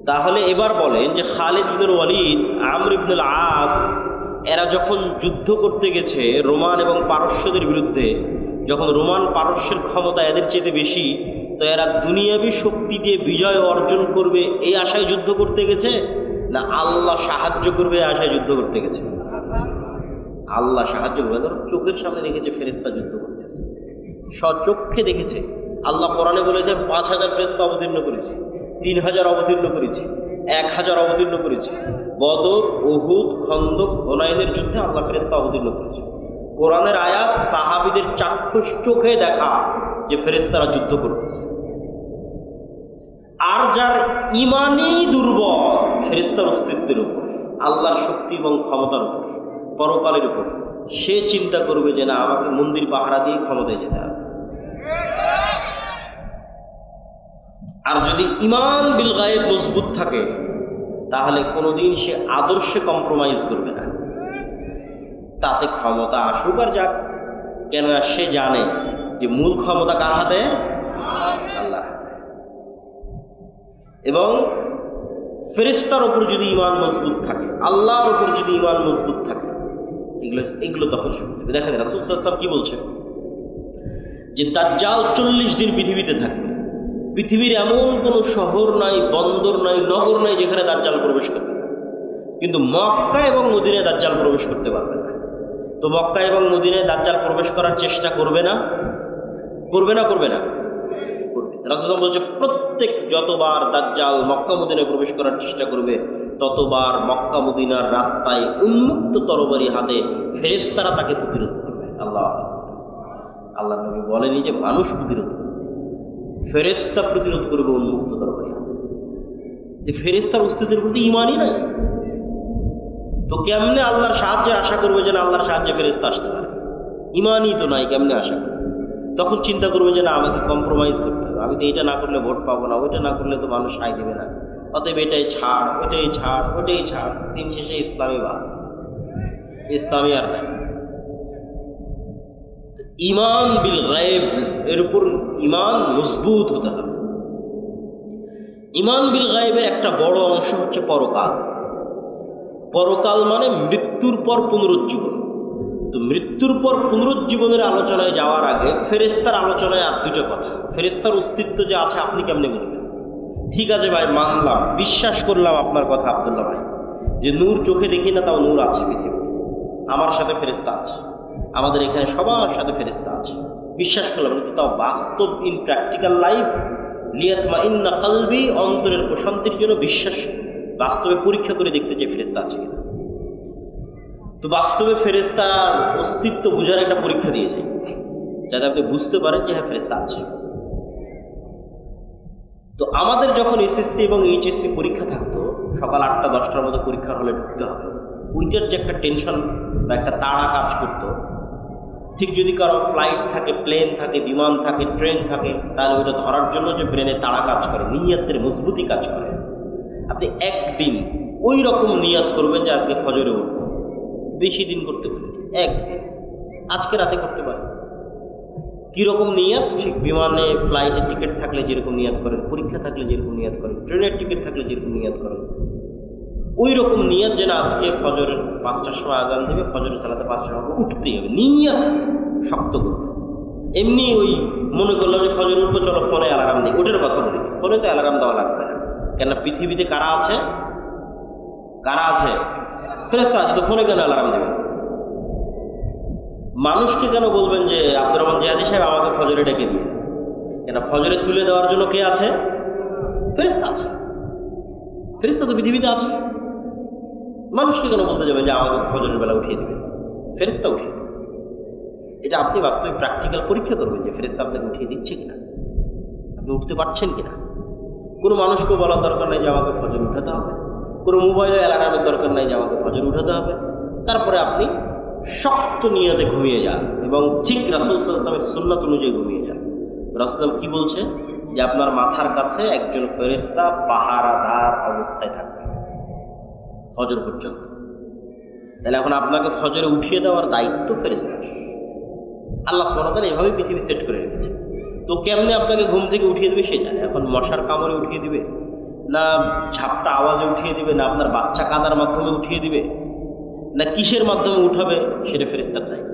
তাহলে এবার বলেন যে খালিদ ইবনুল ওয়ালিদ, আমর ইবনুল আস এরা যখন যুদ্ধ করতে গেছে রোমান এবং পারস্যদের বিরুদ্ধে, যখন রোমান পারস্যের ক্ষমতা এদের চেয়ে বেশি, তো এরা দুনিয়াবী শক্তি দিয়ে বিজয় অর্জন করবে এই আশায় যুদ্ধ করতে গেছে, না আল্লাহ সাহায্য করবে এই আশায় যুদ্ধ করতে গেছে? আল্লাহ সাহায্য করবে। ধরো চোখের সামনে দেখেছে ফেরেশতা যুদ্ধ করতেছে, স্বচক্ষে দেখেছে। আল্লাহ কোরআনে বলেছে 5000 ফেরেশতা অবতীর্ণ করেছি, 3000 অবতীর্ণ করেছি, 1000 অবতীর্ণ করেছি। বদর, উহুদ, খন্দক, হুনাইনের যুদ্ধে আল্লাহ ফেরেশতা অবতীর্ণ করেছে। কোরআনের আয়াত সাহাবীদের চাক্ষুষ চোখে দেখা যে ফেরেশতারা যুদ্ধ করতেছে। আর যার ইমানই দুর্বল ফেরেশতার অস্তিত্বের উপর, আল্লাহর শক্তি এবং ক্ষমতার উপর, পরকালের উপর, সে চিন্তা করবে যে না আমাকে মন্দির পাহারা দিয়ে ক্ষমতায় যেতে হবে। আর যদি ইমান বিল গায়েব মজবুত থাকে তাহলে কোনোদিন সে আদর্শে কম্প্রোমাইজ করবে না, তাতে ক্ষমতা আসুক আর যাক। কেন সে জানে যে মূল ক্ষমতা কার হাতে? আল্লাহ। এবং ফেরেশতার উপর যদি ইমান মজবুত থাকে, আল্লাহর উপর যদি ইমান মজবুত থাকে, এগুলো তখন শুনতে হবে। দেখেন রাসূল সাল্লাল্লাহু আলাইহি ওয়াসাল্লাম কি বলছে, যে দাজ্জাল 40 দিন পৃথিবীতে থাকবে। পৃথিবীর এমন কোনো শহর নাই, বন্দর নাই, নগর নাই যেখানে দাজ্জাল প্রবেশ করবে না। কিন্তু মক্কা এবং মদিনায় দাজ্জাল প্রবেশ করতে পারবে না। তো মক্কা এবং মদিনায় দাজ্জাল প্রবেশ করার চেষ্টা করবে না? করবে না? করবে না? করবে। রাসূলুল্লাহ বলছে প্রত্যেক যতবার দাজ্জাল মক্কা মদিনায় প্রবেশ করার চেষ্টা করবে, ততবার মক্কা মদিনার রাস্তায় উন্মুক্ত তরবারি হাতে ফেরেশতারা তাকে প্রতিরোধ করবে। আল্লাহ নবী বলেনি যে মানুষ প্রতিরোধ করবে, ফেরেশতা প্রতিরোধ করবে উন্মুক্ত তরবারি হাতে। যে ফেরেশতার অস্তিত্বের প্রতি ইমানই নাই, তো কেমনে আল্লাহর সাহায্যে আশা করবে যে না আল্লাহর সাহায্যে ফেরেশতা আসতে পারে? ইমানই তো নাই, কেমনে আশা করবে? তখন চিন্তা করবে যে না আমাকে কম্প্রোমাইজ করতে হবে, আমি তো এটা না করলে ভোট পাবো না, ওইটা না করলে তো মানুষ সায় দেবে না, অতএব এটাই ছাড়, ওইটাই ছাড়, ওইটাই ছাড়। দিন শেষে ইসলামী বাদ, ইসলামী আর নাই। ইমান বিল গায়েব, এর উপর ইমান মজবুত হতে হবে। ইমান বিল গায়েবের একটা বড় অংশ হচ্ছে পরকাল। পরকাল মানে মৃত্যুর পর পুনরুজ্জীবন। তো মৃত্যুর পর পুনরুজ্জীবনের আলোচনায় যাওয়ার আগে ফেরেশতার আলোচনায় আর দুটো কথা। ফেরেশতার অস্তিত্ব যে আছে আপনি কেমনে বুঝবেন? ঠিক আছে ভাই, মানলাম, বিশ্বাস করলাম আপনার কথা আব্দুল্লাহ ভাই, যে নূর চোখে দেখি না তাও নূর আছে পৃথিবীতে, আমার সাথে ফেরেশতা আছে, আমাদের এখানে সবার সাথে ফেরেশতা আছে, বিশ্বাস করলাম। কিন্তু তাও বাস্তব ইন প্র্যাকটিক্যাল লাইফ লিয়াতমাইন্না কলবি, অন্তরের প্রশান্তির জন্য বিশ্বাস বাস্তবে পরীক্ষা করে দেখতে চাই ফেরেশতা আছে কিনা। তো বাস্তবে ফেরেশতার অস্তিত্ব বোঝার একটা পরীক্ষা দিয়েছে, যাতে আপনি বুঝতে পারেন যে হ্যাঁ ফেরেশতা আছে। তো আমাদের যখন এসএসসি এবং এইচএসসি পরীক্ষা থাকতো, সকাল 8টা-10টার মধ্যে পরীক্ষার হলে ঢুকতে হবে, ওইটার যে একটা টেনশন বা একটা তাড়া কাজ করতো, ঠিক যদি কারো ফ্লাইট থাকে, প্লেন থাকে, বিমান থাকে, ট্রেন থাকে, তাহলে ওইটা ধরার জন্য যে ব্রেনে তাড়া কাজ করে, নিয়তের মজবুতি কাজ করে, আপনি একদিন ওই রকম নিয়ত করবেন যে আজকে ফজরে উঠবো। বেশি দিন করতে পারেন, একদিন, আজকে রাতে করতে পারেন। কীরকম নিয়ত? ঠিক বিমানে ফ্লাইটের টিকিট থাকলে যেরকম নিয়ত করেন, পরীক্ষা থাকলে যেরকম নিয়ত করেন, ট্রেনের টিকিট থাকলে যেরকম নিয়ত করেন, ওই রকম নিয়ত যেন আজকে ফজরের 5টার সময় আজান দেবে, ফজরের সালাতে 5টার সময় উঠতেই হবে, নিয়ত শক্ত করবে। এমনি ওই মনে করলাম যে ফজর উঠবো, চলো ফোনে অ্যালার্ম দিই, ওটার কথা বলি। ফোনে তো অ্যালার্ম দেওয়া লাগবে না, কেন পৃথিবীতে কারা আছে? কারা আছে? ফেরেশতা আছে, তো ফোনে কেন অ্যালার্ম দেবেন? মানুষকে কেন বলবেন যে আব্দুর রহমান জিহাদি সাহেব আমাকে ফজরে ডেকে দিয়ে? কেন ফজরে তুলে দেওয়ার জন্য কে আছে? ফেরেশতা আছে। ফেরেশতা তো পৃথিবীতে আছে, মানুষকে কেন বলতে যাবেন যে আমাকে ফজরের বেলা উঠিয়ে দেবেন? ফেরেশতা উঠিয়ে দেবে। এটা আপনি বাস্তবিক প্র্যাকটিক্যাল পরীক্ষা করবেন যে ফেরেশতা আপনাকে উঠিয়ে দিচ্ছে কিনা, আপনি উঠতে পারছেন কিনা। কোনো মানুষকে বলার দরকার নেই যে আমাকে ফজর উঠাতে হবে, কোনো মোবাইলে অ্যালার্মের দরকার নেই যে আমাকে ফজর উঠাতে হবে। তারপরে আপনি শক্ত নিয়তে ঘুমিয়ে যান এবং ঠিক রাসূল সাল্লাল্লাহু আলাইহি ওয়াসাল্লামের সুন্নাত অনুযায়ী ঘুমিয়ে যান। রাসূল কি বলছে? যে আপনার মাথার কাছে একজন ফেরেশতা পাহারাদার অবস্থায় থাকবে ফজর পর্যন্ত। তাহলে এখন আপনাকে ফজরে উঠিয়ে দেওয়ার দায়িত্ব ফেরেশতার। আল্লাহ সুবহানাহু ওয়া তাআলা এভাবেই পৃথিবী সেট করে রেখেছে। তো কেমনে আপনাকে ঘুম থেকে উঠিয়ে দেবে সে জানে। এখন মশার কামড়ে উঠিয়ে দিবে, না ঝাপটা আওয়াজে উঠিয়ে দিবে, না আপনার বাচ্চা কাঁদার মাধ্যমে উঠিয়ে দিবে, না কিসের মাধ্যমে উঠাবে সেটা ফেরেশতার দায়িত্ব।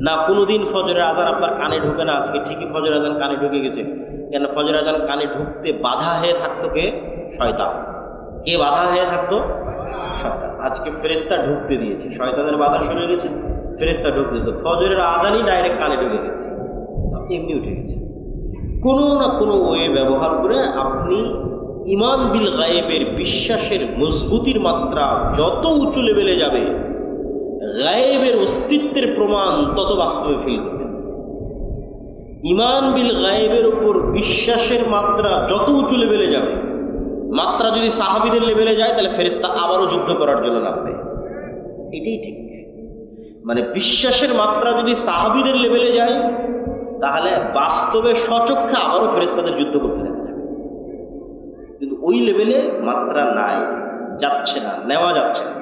না কোনোদিন ফজরের আজান আপনার কানে ঢুকে না, আজকে ঠিকই ফজরের আজান কানে ঢুকে গেছে। কেন ফজরের আজান কানে ঢুকতে বাধা হয়ে থাকতো কে? শয়তান। কে বাধা হয়ে থাকতো? শয়তান। আজকে ফেরেশতা ঢুকতে দিয়েছে, শয়তানের বাধা সরে গেছে, ফেরেশতা ঢুকতে দিত, ফজরের আজানই ডাইরেক্ট কানে ঢুকে গেছে, আপনি এমনি উঠে গেছে। কোনো না কোনো ওয়ে ব্যবহার করে আপনি ঈমান বিল গায়েবের বিশ্বাসের মজবুতির মাত্রা যত উঁচু লেভেলে যাবে, গায়েবের অস্তিত্বের প্রমাণ তত বাস্তবে ফিল করবেন। ঈমান বিল গায়েবের উপর বিশ্বাসের মাত্রা যত উঁচু লেভেলে যাবে, মাত্রা যদি সাহাবীদের লেভেলে যায় তাহলে ফেরেশতা আবারও যুদ্ধ করার জন্য নামবে। এটাই ঠিক। মানে বিশ্বাসের মাত্রা যদি সাহাবীদের লেভেলে যায় তাহলে বাস্তবে সচক্ষে আবারও ফেরেশতাদের যুদ্ধ করতে দেখা যাবে। কিন্তু ওই লেভেলে মাত্রা নাই, যাচ্ছে না, নেওয়া যাচ্ছে না।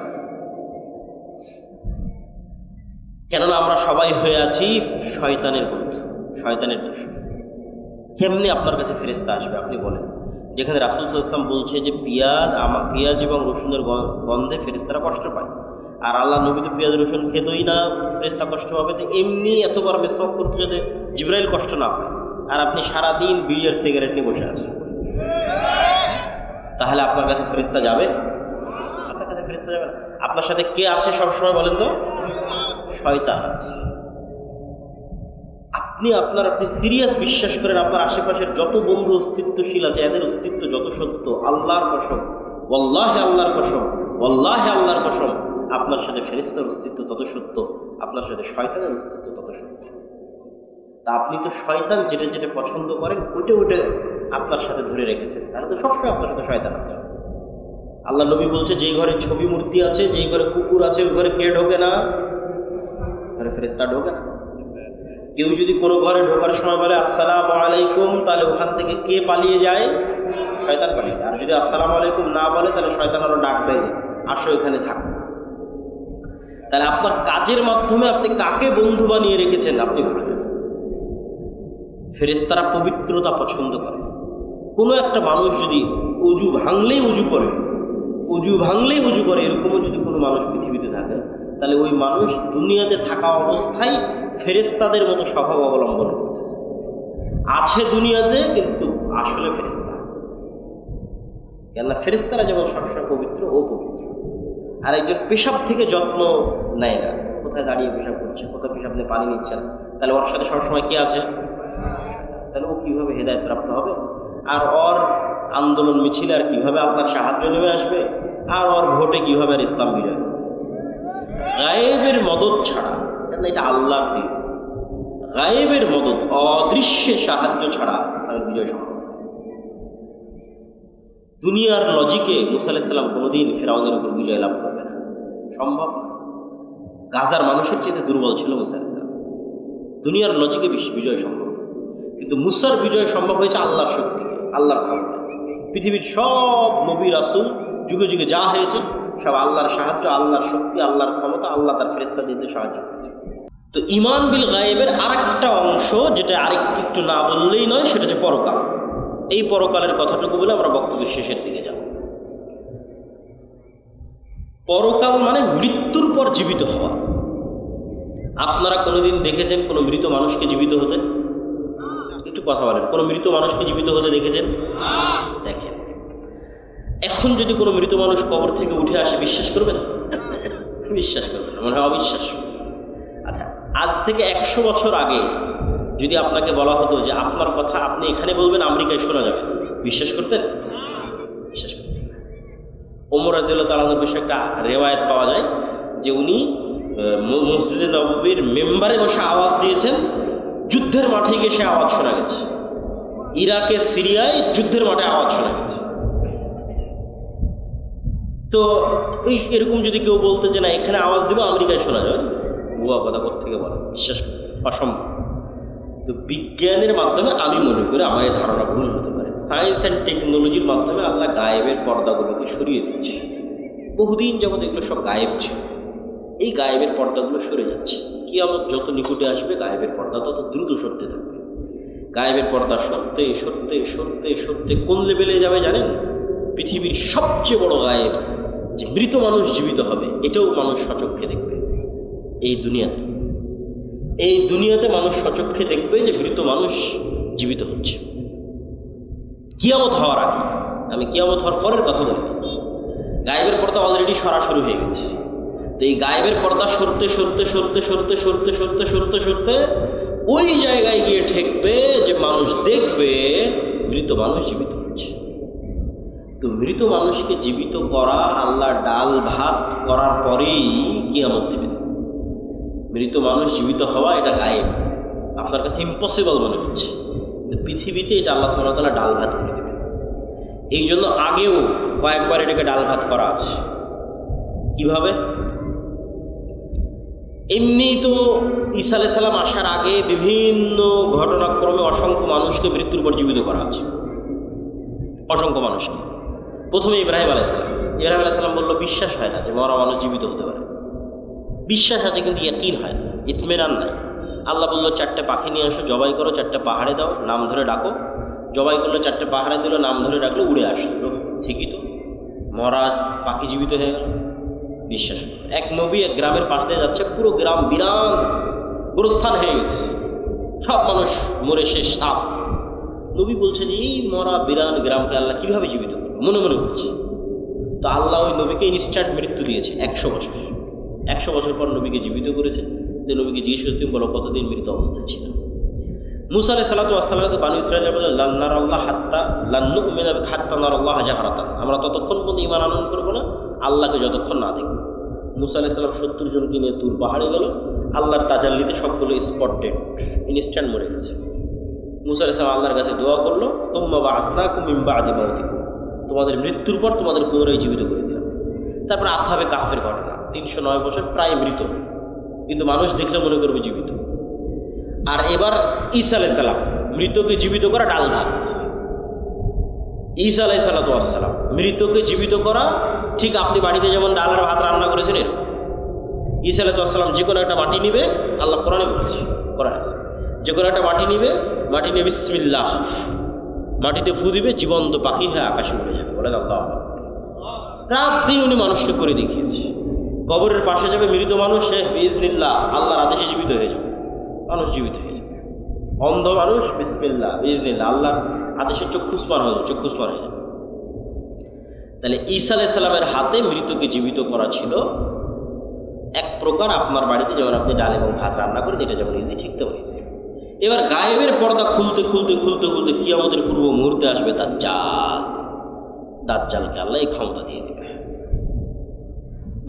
কেননা আমরা সবাই হয়ে আছি শয়তানের বন্ধু, শয়তানের দোষর। কেমনি আপনার কাছে ফেরেশতা আসবে আপনি বলেন? যেখানে রাসূল সাল্লাল্লাহু আলাইহি ওয়াসাল্লাম বলছে যে পেঁয়াজ এবং রসুনের গন্ধে ফেরেশতারা কষ্ট পায়, আর আল্লাহ নবী তো পেঁয়াজ রসুন খেতই না, ফেরেশতা কষ্ট পাবে। তো এমনি এতবার মেসওয়াক করতে যাতে জিবরাইল কষ্ট না পায়, আর আপনি সারাদিন বিড়ি আর সিগারেট নিয়ে বসে আছেন, তাহলে আপনার কাছে ফেরেশতা যাবে? আপনার কাছে ফেরেশতা যাবে না। আপনার সাথে কে আছে সবসময় বলেন তো? শয়তান আছে। আপনি সিরিয়াস বিশ্বাস করেন আপনার আশেপাশের যত বন্ধু অস্তিত্বশীল আছে এদের অস্তিত্ব যত সত্য, আল্লাহর কসম, ওয়াল্লাহি আল্লাহর কসম, ওয়াল্লাহি আল্লাহর কসম, আপনার সাথে ফেরেশতার অস্তিত্ব তত সত্য, আপনার সাথে শয়তানের অস্তিত্ব তত সত্য। তা আপনি তো শয়তান যেটা যেটা পছন্দ করেন ওইটা ওইটা আপনার সাথে ধরে রেখেছেন, তাহলে তো সবসময় আপনার সাথে শয়তান আছে। আল্লাহ নবী বলছে যেই ঘরে ছবি মূর্তি আছে, যেই ঘরে কুকুর আছে, ওই ঘরে কে ঢোকে না? ঘরে ফেরেশতা ঢোকে না। কেউ যদি কোনো ঘরে ঢোকার সময় বলে আসসালামু আলাইকুম, তাহলে ওখান থেকে কে পালিয়ে যায়? শয়তান পালিয়ে যায়। আর যদি আসসালামু আলাইকুম না বলে তাহলে শয়তান আরো ডাক দেয়, আসো এখানে থাকো। তাহলে আপনার কাজের মাধ্যমে আপনি কাকে বন্ধু বানিয়ে রেখেছেন আপনি বলবেন। ফেরেশতারা পবিত্রতা পছন্দ করে। কোনো একটা মানুষ যদি অজু ভাঙলেই উজু করে এরকমও যদি কোনো মানুষ পৃথিবীতে থাকে, তাহলে ওই মানুষ দুনিয়াতে থাকা অবস্থায় ফেরেশতাদের মতো স্বভাব অবলম্বন করতেছে, আছে দুনিয়াতে কিন্তু আসলে ফেরেশতা। কেননা ফেরেশতারা যেমন সবসময় পবিত্র ও পবিত্র। আর একজন পেশাব থেকে যত্ন নেয় না, কোথায় দাঁড়িয়ে পেশাব করছে, কোথায় পেশাব নিয়ে পানি নিচ্ছেন, তাহলে ওর সাথে সবসময় কে আছে? তাহলে ও কিভাবে হেদায়েত প্রাপ্ত হবে? আর ওর আন্দোলন মিছিলে আর কিভাবে আপনার সাহায্য নেমে আসবে? আর ওর ভোটে কিভাবে আর ইসলাম বিজয় হবে? গায়েবের মদত ছাড়া, কেন এটা আল্লাহর দিন, গায়েবের মদত, অদৃশ্যের সাহায্য ছাড়া ইসলামের বিজয় সম্ভব না। দুনিয়ার লজিকে মুসা আলাইহিস সালাম কোনোদিন ফিরআউনের উপর বিজয় লাভ করবে না, সম্ভব না। গাজার মানুষের চেয়ে দুর্বল ছিল মুসা আলাইহিস সালাম, দুনিয়ার লজিকে বিজয় সম্ভব। কিন্তু মুসার বিজয় সম্ভব হয়েছে আল্লাহর শক্তিকে, আল্লাহর ক্ষমতা। পৃথিবীর সব নবী রাসূল যুগে যুগে যা হয়েছে সব আল্লাহর সাহায্য, আল্লাহর শক্তি, আল্লাহর ক্ষমতা, আল্লাহ তার ফেরেশতাদের সাহায্য করেছে। তো ঈমান বিল গায়েবের আরেকটা অংশ যেটা একটু না বললেই নয়, সেটা হচ্ছে পরকাল। এই পরকালের কথাটুকু বলে আমরা বক্তব্যের শেষের দিকে যাব। পরকাল মানে মৃত্যুর পর জীবিত হওয়া। আপনারা কোনোদিন দেখেছেন কোনো মৃত মানুষকে জীবিত হতে? একটু কথা বলেন, কোনো মৃত মানুষকে জীবিত হতে দেখেছেন? দেখেন। এখন যদি কোনো মৃত মানুষ কবর থেকে উঠে আসে বিশ্বাস করবেন? বিশ্বাস করবেন না, মনে হয় অবিশ্বাস। আচ্ছা, আজ থেকে 100 বছর আগে যদি আপনাকে বলা হতো যে আপনার কথা আপনি এখানে বলবেন, আমেরিকায় শোনা যাবে, বিশ্বাস করতেন? বিশ্বাস করতেন না। ওমর রাদিয়াল্লাহু তাআলা আনহুর বিষয়ে একটা রিওয়ায়াত পাওয়া যায় যে উনি মসজিদে নববীর মেম্বারে বসে আওয়াজ দিয়েছেন, যুদ্ধের মাঠে গিয়ে সে আওয়াজ শোনা গেছে। ইরাকে সিরিয়ায় যুদ্ধের মাঠে আওয়াজ শোনা গেছে। তো ওই এরকম যদি কেউ বলতে যে না এখানে আওয়াজ দিব আমেরিকায় শোনা যাবে, ভুয়া কথা কোত্থেকে বলে, বিশ্বাস অসম্ভব। তো বিজ্ঞানের মাধ্যমে আমি মনে করি আমার এই ধারণা ভুল হতে পারে। সায়েন্স অ্যান্ড টেকনোলজির মাধ্যমে আল্লাহ গায়েবের পর্দাগুলোকে সরিয়ে দিচ্ছে। বহুদিন যাবত এগুলো সব গায়েব ছিল, এই গায়েবের পর্দাগুলো সরে যাচ্ছে। কিয়ামত যত নিকটে আসবে গায়েবের পর্দা তত দ্রুত সরতে থাকবে। গায়েবের পর্দা সরতে সরতে সরতে সরতে কোন লেভেলে যাবে জানেন? পৃথিবীর সবচেয়ে বড় গায়েব, যে মৃত মানুষ জীবিত হবে, এটাও মানুষ সচক্ষে দেখবে। এই দুনিয়াতে মানুষ সচক্ষে দেখবে যে মৃত মানুষ জীবিত হচ্ছে। কিয়ামত হওয়ার আগে, আমি কিয়ামত হওয়ার পরের কথা বলি। গায়েবের পর্দা অলরেডি সরাসরি হয়ে গেছে। তো এই গায়েবের পর্দা সরতে সরতে সরতে সরতে সরতে সরতে সরতে সরতে ওই জায়গায় গিয়ে ঠেকবে যে মানুষ দেখবে মৃত মানুষ জীবিত হচ্ছে। তো মৃত মানুষকে জীবিত করা, আল্লাহ ডাল ভাত করার পরেই কিয়ামত দেবে। মৃত মানুষ জীবিত হওয়া এটা গায়েব, আপনার কাছে ইম্পসিবল মনে হচ্ছে, পৃথিবীতে এটা আল্লাহ সুবহানাহু ওয়া তাআলা ডাল ভাত করে দেবে। এই জন্য আগেও কয়েকবার এটাকে ডাল ভাত করা আছে। কিভাবে? এমনি তো ঈসা আলাইহিস সালাম আসার আগে বিভিন্ন ঘটনাক্রমে অসংখ্য মানুষকে মৃত্যুর পর জীবিত করা আছে, অসংখ্য মানুষকে। প্রথমে ইব্রাহিম আলাইহিস সালাম বলল, বিশ্বাস হয় না যে মরা মানুষ জীবিত হতে পারে। বিশ্বাস আছে কিন্তু ইয়াকিন হয় না, ইতমিনান নাই। আল্লাহ বলল, 4টে পাখি নিয়ে আসো, জবাই করো, 4টে পাহাড়ে দাও, নাম ধরে ডাকো। জবাই করলো, 4টে পাহাড়ে দিল, নাম ধরে ডাকলো, উড়ে আসলো। ঠিকই তো, মরা পাখি জীবিত হয়ে গেল। বিশ্বাস। এক নবী এক গ্রামের পাশ দিয়ে যাচ্ছে, পুরো গ্রাম বিরান গোরস্থান হয়ে গেছে, সব মানুষ মরে শেষ, সাপ। নবী বলছে যে এই মরা বিরান গ্রামকে আল্লাহ কিভাবে জীবিত করবে, মনে মনে বলছে। তো আল্লাহ ওই নবীকে ইনস্ট্যান্ট মৃত্যু দিয়েছে 100 বছর। 100 বছর পর নবীকে জীবিত করেছে। যে নবীকে জিজ্ঞেস করতে বলো কতদিন মৃত অবস্থায় ছিল। মুসা আলাইহিস সালাতু ওয়াস সালাম বানু ইসরাঈলের বলে, লান নারাল্লাহ হাত্তা লান নুমিনা হাত্তা নারাল্লাহ জাহরাতান, আমরা ততক্ষণ পর্যন্ত ঈমান আনয়ন করব না আল্লাহকে যতক্ষণ না দেখব। মুসা আলাইহিস সালাম 70 জনকে নিয়ে তুর পাহাড়ে গেল, আল্লাহর তাজাল্লিতে সবগুলো স্পটেড, ইনস্ট্যান্ট মরে গেছে। মুসা আলাইহিস সালাম আল্লাহর কাছে দোয়া করলো, তুম্মা বা'আসনাকুম মিন বা'দি মাউতিকুম, তোমাদের মৃত্যুর পর তোমাদের পুনরায় জীবিত করে দিলাম। তারপর আসহাবে কাহফের ঘটনা, 309 বছর প্রায় মৃত, কিন্তু মানুষ দেখলে মনে করবে জীবিত। আর এবার ঈসা আলাইহিস সালাম, মৃতকে জীবিত করা ডাল ভাত। ঈসা আলাইহিস সালাম মৃতকে জীবিত করা, ঠিক আপনি বাড়িতে যেমন ডাল আর ভাত রান্না করেছেন এরকম। ঈসা আলাইহিস সালাম যে কোনো একটা মাটি নিবে, আল্লাহ কোরআনে বলেছে, কোরআনে যে কোনো একটা মাটি নিবে, মাটি নিয়ে বিসমিল্লাহ, মাটিতে ফু দিবে, জীবন্ত পাখি হয়ে আকাশে উড়ে যাবে। বলে আল্লাহ। রাত দিন উনি মানুষকে করে দেখিয়েছে। কবরের পাশে যাবে মৃত মানুষ, সে বিইজনিল্লাহ আল্লাহর আদেশে জীবিত হয়ে যাবে, মানুষ জীবিত হয়ে যাবে। অন্ধ মানুষ বিসমিল্লাহ বিইজনিল্লাহ আল্লাহর আদেশে চক্ষুস্মান হয়ে যাবে, চক্ষুস্মান হয়ে যাবে। তাহলে ঈসা আলাইহিস সালামের হাতে মৃতকে জীবিত করা ছিল এক প্রকার আপনার বাড়িতে যেমন আপনি ডাল এবং ভাত রান্না করেন, এটা যেমন ইজি, ঠিক তেমন ইজি। এবার গায়েবের পর্দা খুলতে খুলতে খুলতে খুলতে কিয়ামতের পূর্ব মুহূর্তে আসবে দাজ্জাল। দাজ্জালকে আল্লাহ এই ক্ষমতা দিয়ে দেবে।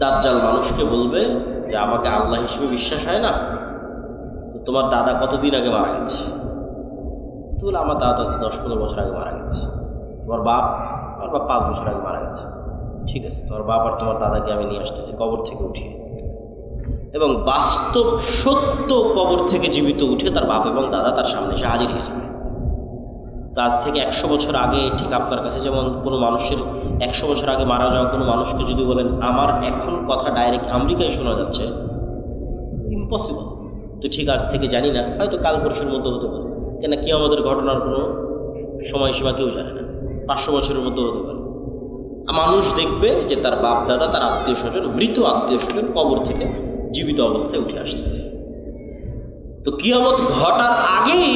দাজ্জাল মানুষকে বলবে যে আমাকে আল্লাহ হিসেবে বিশ্বাস হয় না, তো তোমার দাদা কতদিন আগে মারা গেছে? তো বলে আমার দাদা 10-15 বছর আগে মারা গেছে। তোমার বাপ? আমার বাপ 5 বছর আগে মারা গেছে। ঠিক আছে, তোমার বাপ আর তোমার দাদাকে আমি নিয়ে আসতেছি কবর থেকে উঠিয়ে। এবং বাস্তব সত্য কবর থেকে জীবিত উঠে তার বাপ এবং দাদা তার সামনে এসে হাজির হয়েছে। তার থেকে 100 বছর আগে, ঠিক আপনার কাছে যেমন কোনো মানুষের 100 বছর আগে মারা যাওয়া কোনো মানুষকে যদি বলেন আমার এখন কথা ডাইরেক্ট আমেরিকায় শোনা যাচ্ছে, ইম্পসিবল। তো ঠিক আজ থেকে জানি না, হয়তো কাল পরশুর মধ্যে হতে পারে, কেন কি আমাদের ঘটনার কোনো সময়সীমা কেউ জানে না, 500 বছরের মধ্যে হতে পারে। মানুষ দেখবে যে তার বাপ দাদা, তার আত্মীয় স্বজন, মৃত আত্মীয় স্বজন কবর থেকে জীবিত অবস্থায় উঠে আসতেছে। তো কিয়ামত ঘটার আগেই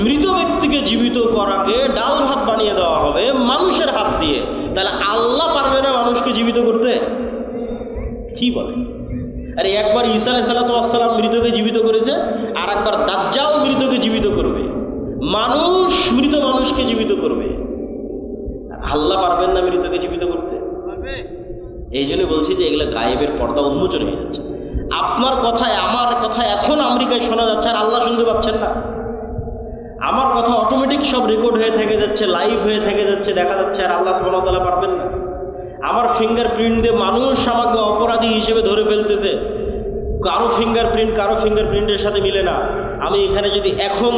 মৃত ব্যক্তিকে জীবিত করাকে ডাল ভাত বানিয়ে দেওয়া হবে মানুষের হাত দিয়ে। তাহলে আল্লাহ পারবে না মানুষকে জীবিত করতে? কি বলে? আরে একবার ঈসা আলাইহিস সালাম মৃতকে জীবিত করেছে, আর একবার দাজ্জাল মৃতকে জীবিত করবে। মানুষ মৃত মানুষকে জীবিত করবে, আল্লাহ পারবেন না মৃতকে জীবিত করতে? এই জন্য বলছি যে এগুলো গায়েবের পর্দা উন্মোচন হয়ে যাচ্ছে। আপনার কথায় আমার কথা এখন আমেরিকায় শোনা যাচ্ছে আর আল্লাহ শুনতে পাচ্ছেন না। আমার কথা অটোমেটিক সব রেকর্ড হয়ে থেকে যাচ্ছে, লাইভ হয়ে থেকে যাচ্ছে, দেখা যাচ্ছে, আর আল্লাহ সুবহানাহু ওয়া তাআলা পারবেন না। আমার ফিঙ্গারপ্রিন্ট দিয়ে মানুষ আমাকে অপরাধী হিসেবে ধরে ফেলতেছে, কারো ফিঙ্গারপ্রিন্টের সাথে মিলে না। আমি এখানে যদি এখন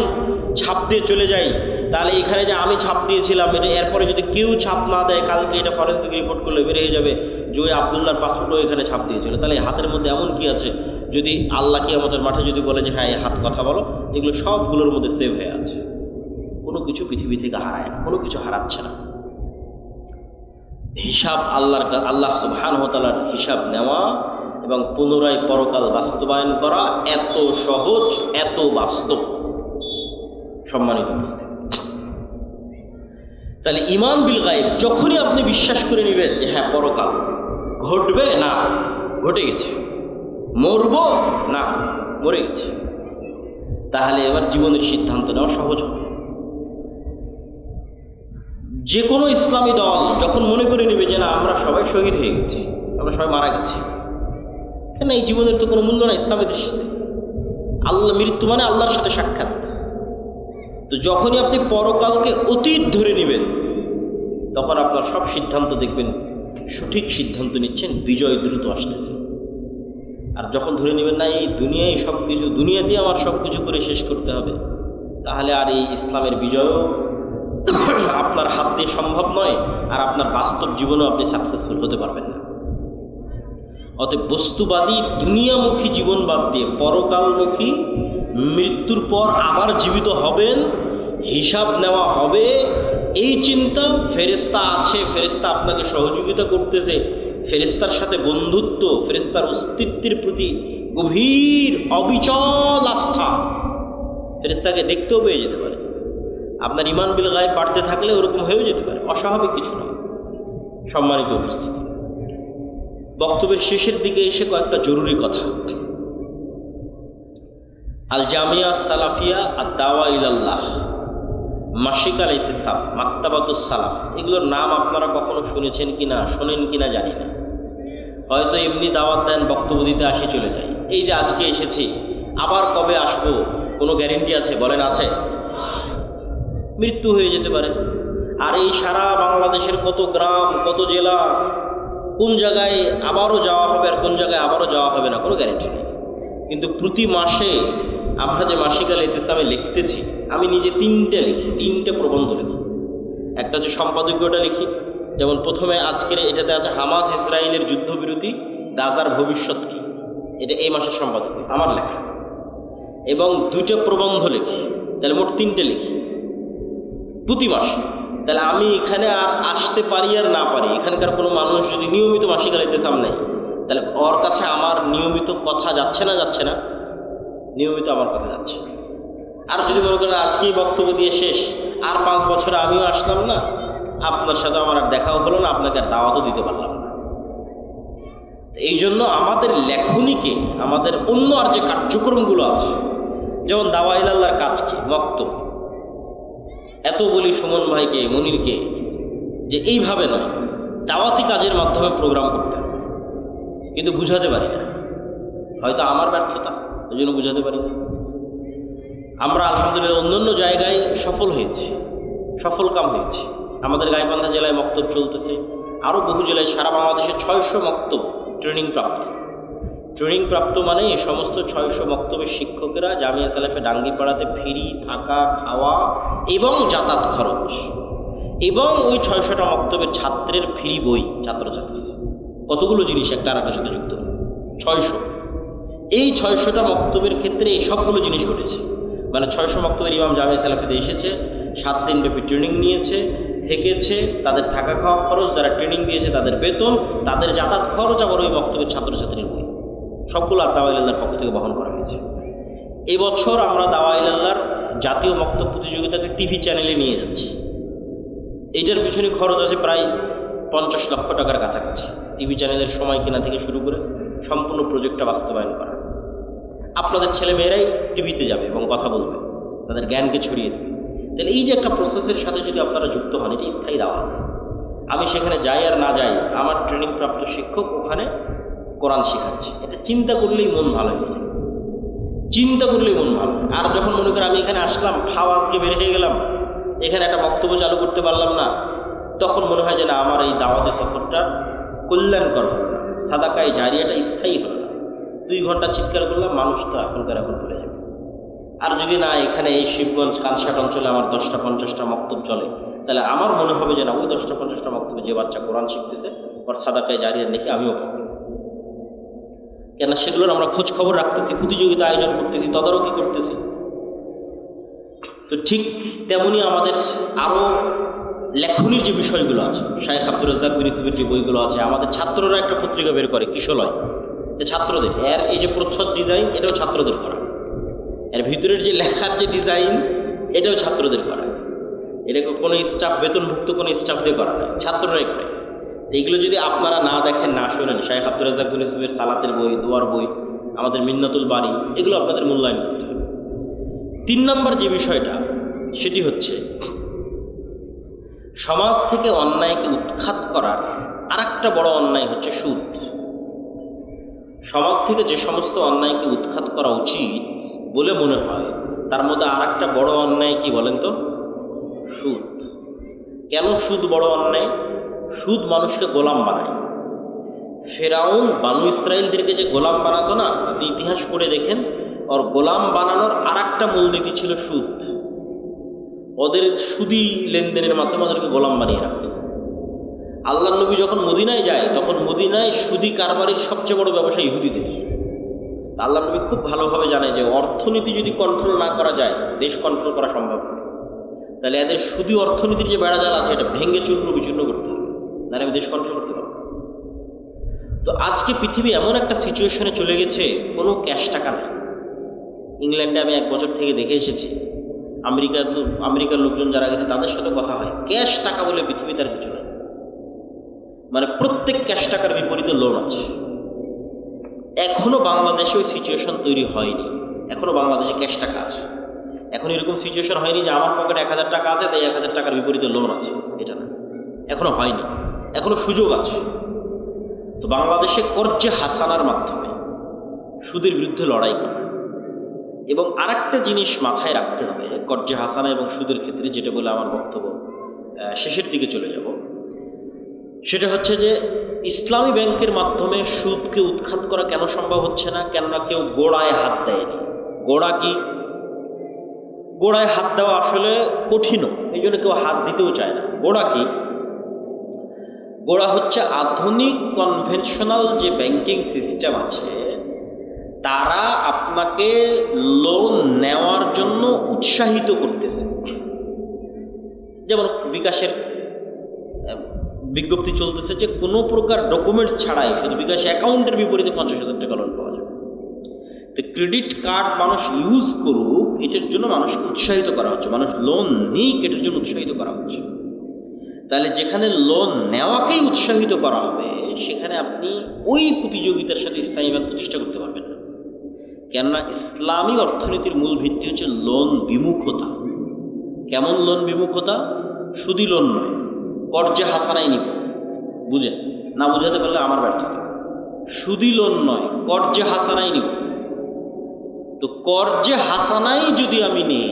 ছাপ দিয়ে চলে যাই, তাহলে এখানে যে আমি ছাপ দিয়েছিলাম, এরপরে যদি কেউ ছাপ না দেয়, কালকে এটা ফরেনসিক রিপোর্ট করলে বেরিয়ে যাবে যে ওই আবদুল্লাহর পাসপোর্টও এখানে ছাপ দিয়েছিল, তাহলে এই হাতের মধ্যে এমন কি আছে যদি আল্লাহ কিয়ামতের মাঠে যদি বলে যে হ্যাঁ এই হাত কথা বলো, এগুলো সবগুলোর মধ্যে সেভ হয়ে আছে। কোনো কিছু পৃথিবী থেকে হারায় না, কোনো কিছু হারাচ্ছে না। হিসাব আল্লাহ সুবহানাহু ওয়া তাআলার হিসাব নেওয়া এবং পুনরায় পরকাল বাস্তবায়ন করা এত সহজ, এত বাস্তব। সম্মানিত উপস্থিতি, তাহলে ঈমান বিল গায়ব যখনই আপনি বিশ্বাস করে নেবেন যে হ্যাঁ পরকাল ঘটবে, না ঘটে গেছে, মরব না মরে গেছে, তাহলে এবার জীবনের সিদ্ধান্ত নেওয়া সহজ হবে। যে কোনো ইসলামী দল যখন মনে করে নেবে যে না আমরা সবাই শহীদ হয়ে গেছি, আমরা সবাই মারা গেছি, কেন এই জীবনের তো কোনো মূল্য না ইসলামের দৃষ্টিতে। আল্লাহ, মৃত্যু মানে আল্লাহর সাথে সাক্ষাৎ। তো যখনই আপনি পরকালকে অতীত ধরে নেবেন, তখন আপনার সব সিদ্ধান্ত দেখবেন সঠিক সিদ্ধান্ত নিচ্ছেন, বিজয় দ্রুত আসতেছে। আর যখন ধরে নেবেন না এই দুনিয়ায় সব কিছু, দুনিয়া দিয়ে আমার সব কিছু করে শেষ করতে হবে, তাহলে আর এই ইসলামের বিজয়ও আপনার হাত দিয়ে সম্ভব নয়, আর আপনার বাস্তব জীবনেও আপনি সাকসেসফুল হতে পারবেন না। অতএব বস্তুবাদী দুনিয়ামুখী জীবন বাদ দিয়ে পরকালমুখী, মৃত্যুর পর আবার জীবিত হবেন, হিসাব নেওয়া হবে, এই চিন্তা, ফেরেশতা আছে, ফেরেশতা আপনাকে সহযোগিতা করতেছে, ফেরেশতার সাথে বন্ধুত্ব, ফেরেশতার অস্তিত্বের প্রতি গভীর অবিচল আস্থা, ফেরেশতাকে দেখতেও পেয়ে যেতে পারে। আপনার ঈমান বিল গায়ব বাড়তে থাকলে ওরকম হয়েও যেতে পারে, অস্বাভাবিক কিছু নয়। সম্মানিত উপস্থিতি, বক্তব্যের শেষের দিকে এসে কয়েকটা জরুরি কথা। আল জামিয়া সালাফিয়া আর দাওয়া ইলাল্লাহ, মাসিক আল ইতিসাব, মাকতাবাতুস সালাফ, এগুলোর নাম আপনারা কখনো শুনেছেন কিনা, শোনেন কিনা জানি না। হয়তো এমনি দাওয়াত দেন, বক্তব্য দিতে আসি চলে যায়। এই যে আজকে এসেছি, আবার কবে আসবো কোনো গ্যারেন্টি আছে? বলেন আছে? মৃত্যু হয়ে যেতে পারে। আর এই সারা বাংলাদেশের কত গ্রাম, কত জেলা, কোন জায়গায় আবারও যাওয়া হবে আর কোন জায়গায় আবারও যাওয়া হবে না, কোনো গ্যারেন্টি নেই। কিন্তু প্রতি মাসে আমরা যে মাসিক আল ইতিসাবে লিখতেছি, আমি নিজে তিনটে প্রবন্ধ লিখি। একটা হচ্ছে সম্পাদকীয়টা লিখি, যেমন প্রথমে আজকের এটাতে আছে হামাস ইসরায়েলের যুদ্ধবিরতি, গাজার ভবিষ্যৎ কি, এটা এই মাসের সম্পাদকীয় আমার লেখা। এবং 2টা প্রবন্ধ লিখি, তাহলে মোট 3টে লিখি প্রতি মাসে। তাহলে আমি এখানে আর আসতে পারি আর না পারি, এখানকার কোনো মানুষ যদি নিয়মিত মাসিক আল ইতিসাব নেয়, তাহলে ওর কাছে আমার নিয়মিত কথা যাচ্ছে না? যাচ্ছে না? নিয়মিত আমার কথা যাচ্ছে। আর যদি মনে করেন আজকেই বক্তব্য দিয়ে শেষ, আর 5 বছরে আমিও আসলাম না, আপনার সাথে আমার আর দেখাও হলো না, আপনাকে আর দাওয়াতও দিতে পারলাম না। এই জন্য আমাদের লেখনীকে, আমাদের অন্য আর যে কার্যক্রমগুলো আছে, যেমন দাওয়া ইলাল্লাহর কাজ কি, বক্তব্য, এত বলি সুমন ভাইকে, মনিরকে, যে এইভাবে নয়, দাওয়াতি কাজের মাধ্যমে প্রোগ্রাম করতে হবে, কিন্তু বুঝাতে পারি না। হয়তো আমার ব্যর্থতা, ওই জন্য বুঝাতে পারি না। আমরা আলহামদুলিল্লাহ অন্যান্য জায়গায় সফল হয়েছি, সফল কাম হয়েছে। আমাদের গাইবান্ধা জেলায় মক্তব চলতেছে, আরও বহু জেলায়, সারা বাংলাদেশে 600 মক্তব ট্রেনিং প্রাপ্ত। ট্রেনিং প্রাপ্ত মানে এই সমস্ত 600 মক্তবের শিক্ষকেরা জামিয়া সালাফে ডাঙ্গিপাড়াতে ফ্রি থাকা, খাওয়া এবং যাতায়াত খরচ, এবং ওই 600টা মক্তবের ছাত্রের ফ্রি বই, ছাত্রছাত্রী, কতগুলো জিনিস একটা আর একটা সাথে যুক্ত, 600। এই 600টা মক্তবের ক্ষেত্রে এই সবগুলো জিনিস ঘটেছে। মানে 600 মক্তবের ইমাম জামিয়া সালাফিতে এসেছে, 7 দিন ব্যাপী ট্রেনিং নিয়েছে, থেকেছে, তাদের থাকা খাওয়া খরচ, যারা ট্রেনিং দিয়েছে তাদের বেতন, তাদের যাতায়াত খরচ, আবার ওই মক্তবের ছাত্রছাত্রীর বই, সবগুলো আর দাওয়া ইলাল্লাহর পক্ষ থেকে বহন করা হয়েছে। এবছর আমরা দাওয়া ইলাল্লাহর জাতীয় মক্তব প্রতিযোগিতাকে টিভি চ্যানেলে নিয়ে যাচ্ছি। এইটার পিছনে খরচ আছে প্রায় 50 লক্ষ টাকার কাছাকাছি। টিভি চ্যানেলের সময় কেনা থেকে শুরু করে সম্পূর্ণ প্রজেক্টটা বাস্তবায়ন করা। আপনাদের ছেলেমেয়েরাই টিভিতে যাবে এবং কথা বলবে, তাদের জ্ঞানকে ছড়িয়ে দেবে। তাহলে এই যে একটা প্রসেসের সাথে যদি আপনারা যুক্ত হন, এটা স্থায়ী দাওয়াত। আমি সেখানে যাই আর না যাই, আমার ট্রেনিং প্রাপ্ত শিক্ষক ওখানে কোরআন শেখাচ্ছে। এটা চিন্তা করলেই মন ভালো হয়ে যায়, চিন্তা করলেই মন ভালো। আর যখন মনে করেন আমি এখানে আসলাম, খাওয়া আজকে বের হয়ে গেলাম, এখানে একটা বক্তব্য চালু করতে পারলাম না, তখন মনে হয় যে না, আমার এই দাওয়াতি সফরটা কল্যাণকর হলো না, সাদাকায় জারিয়াটা স্থায়ী হলো না। 2 ঘন্টা চিৎকার করলাম, মানুষ তো এখনকার এখন ভুলে যাবে। আর যদি না এখানে এই শিবগঞ্জ কানসাট অঞ্চলে আমার 10টা 50টা মক্তব চলে, তাহলে আমার মনে হবে যে না, ওই 10টা 50টা মক্তবে যে বাচ্চা কোরআন শিখতেছে ওর সাদাকায়ে জারিয়ার নেকি আমিও পাবো। কেন সেগুলোর আমরা খোঁজ খবর রাখতেছি, প্রতিযোগিতা আয়োজন করতেছি, তদারকি করতেছি। তো ঠিক তেমনি আমাদের আরও লেখনীর যে বিষয়গুলো আছে, শায়েখ আব্দুর রাজ্জাক বিন ইউসুফের যে বইগুলো আছে, আমাদের ছাত্ররা একটা পত্রিকা বের করে কিশলয়, যে ছাত্রদের এর এই যে প্রচ্ছদ ডিজাইন এটাও ছাত্রদের করা, এর ভিতরের যে লেখার যে ডিজাইন এটাও ছাত্রদের করা। এটাকে কোনো স্টাফ, বেতনভুক্ত কোনো স্টাফ দিয়ে করা হয়, ছাত্ররাই করে। এইগুলো যদি আপনারা না দেখেন, না শোনেন, শায়েখ আব্দুর রাজ্জাক বিন ইউসুফের সালাতের বই, দোয়ার বই, আমাদের মিন্নাতুল বাড়ি, এগুলো আপনাদের মূল্যায়ন করতে হবে। 3 নম্বর যে বিষয়টা সেটি হচ্ছে সমাজ থেকে অন্যায়কে উৎখাত করার আরেকটা বড় অন্যায় হচ্ছে সুদ। সমাজ থেকে যে সমস্ত অন্যায়কে উৎখাত করা উচিত বলে মনে হয় তার মধ্যে আরেকটা বড় অন্যায় কি বলেন তো? সুদ। কেন সুদ বড় অন্যায়? সুদ মানুষকে গোলাম বানায়। ফেরাউন বানু ইসরাইলদেরকে যে গোলাম বানাতো না, আপনি ইতিহাস পড়ে দেখেন, ওর গোলাম বানানোর আরেকটা মূলনীতি ছিল সুদ। ওদের সুদি লেনদেনের মাধ্যমে ওদেরকে গোলাম বানিয়ে রাখত। আল্লাহ নবী যখন মদিনায় যায় তখন মদিনায় সুদি কারবারির সবচেয়ে বড় ব্যবসা ইহুদিদের। আল্লাহ নবী খুব ভালোভাবে জানে যে অর্থনীতি যদি কন্ট্রোল না করা যায় দেশ কন্ট্রোল করা সম্ভব না। তাহলে এদের সুদি অর্থনীতির যে বেড়াজাল আছে এটা ভেঙে চূর্ণ বিচূর্ণ করতে হবে, নাহলে আমি দেশ কন্ট্রোল করতে পারবো। তো আজকে পৃথিবী এমন একটা সিচুয়েশনে চলে গেছে, কোনো ক্যাশ টাকা নেই। ইংল্যান্ডে আমি 1 বছর থেকে দেখে এসেছি, আমেরিকার লোকজন যারা গেছে তাদের সাথে কথা হয়, ক্যাশ টাকা বলে পৃথিবীতে আর কিছু নেই। মানে প্রত্যেক ক্যাশ টাকার বিপরীতে লোন আছে। এখনো বাংলাদেশে ওই সিচুয়েশন তৈরি হয়নি, এখনো বাংলাদেশে ক্যাশ টাকা আছে। এখন এরকম সিচুয়েশন হয়নি যে আমার পকেটে 1000 টাকা আছে তাই 1000 টাকার বিপরীতে লোন আছে, এটা না, এখনো হয়নি, এখনো সুযোগ আছে। তো বাংলাদেশে কর্জে হাসানার মাধ্যমে সুদের বিরুদ্ধে লড়াই করা। এবং আরেকটা জিনিস মাথায় রাখতে হবে কর্জে হাসানা এবং সুদের ক্ষেত্রে, যেটা বলে আমার বক্তব্য শেষের দিকে চলে যাব, সেটা হচ্ছে যে ইসলামী ব্যাংকের মাধ্যমে সুদকে উৎখাত করা কেন সম্ভব হচ্ছে না? কেননা কেউ গোড়ায় হাত দেয়নি। গোড়া কি? গোড়ায় হাত দেওয়া আসলে কঠিনও, এই জন্য কেউ হাত দিতেও চায় না। গোড়া কি? গোড়া হচ্ছে আধুনিক কনভেনশনাল যে ব্যাংকিং সিস্টেম আছে, তারা আপনাকে লোন নেওয়ার জন্য উৎসাহিত করতেছে। যেমন বিকাশের বিজ্ঞপ্তি চলতেছে যে কোনো প্রকার ডকুমেন্টস ছাড়াই শুধু বিকাশ অ্যাকাউন্টের বিপরীতে 50,000 টাকা লোন পাওয়া যাবে। তো ক্রেডিট কার্ড মানুষ ইউজ করুক এটার জন্য মানুষকে উৎসাহিত করা হচ্ছে, মানুষ লোন নিক এটার জন্য উৎসাহিত করা হচ্ছে। তাহলে যেখানে লোন নেওয়াকেই উৎসাহিত করা হবে সেখানে আপনি ওই প্রতিযোগিতার সাথে ইসলামী ব্যাংক প্রতিষ্ঠা করতে পারবেন না। কেননা ইসলামী অর্থনীতির মূল ভিত্তি হচ্ছে লোন বিমুখতা। কেমন লোন বিমুখতা? সুদি লোন নয়, কর্জে হাসানাই নিব। বুঝেন না? বুঝাতে পারলে আমার ব্যর্থতা। সুদি লোন নয়, কর্জে হাসানাই নিব। তো কর্জে হাসানাই যদি আমি নিই,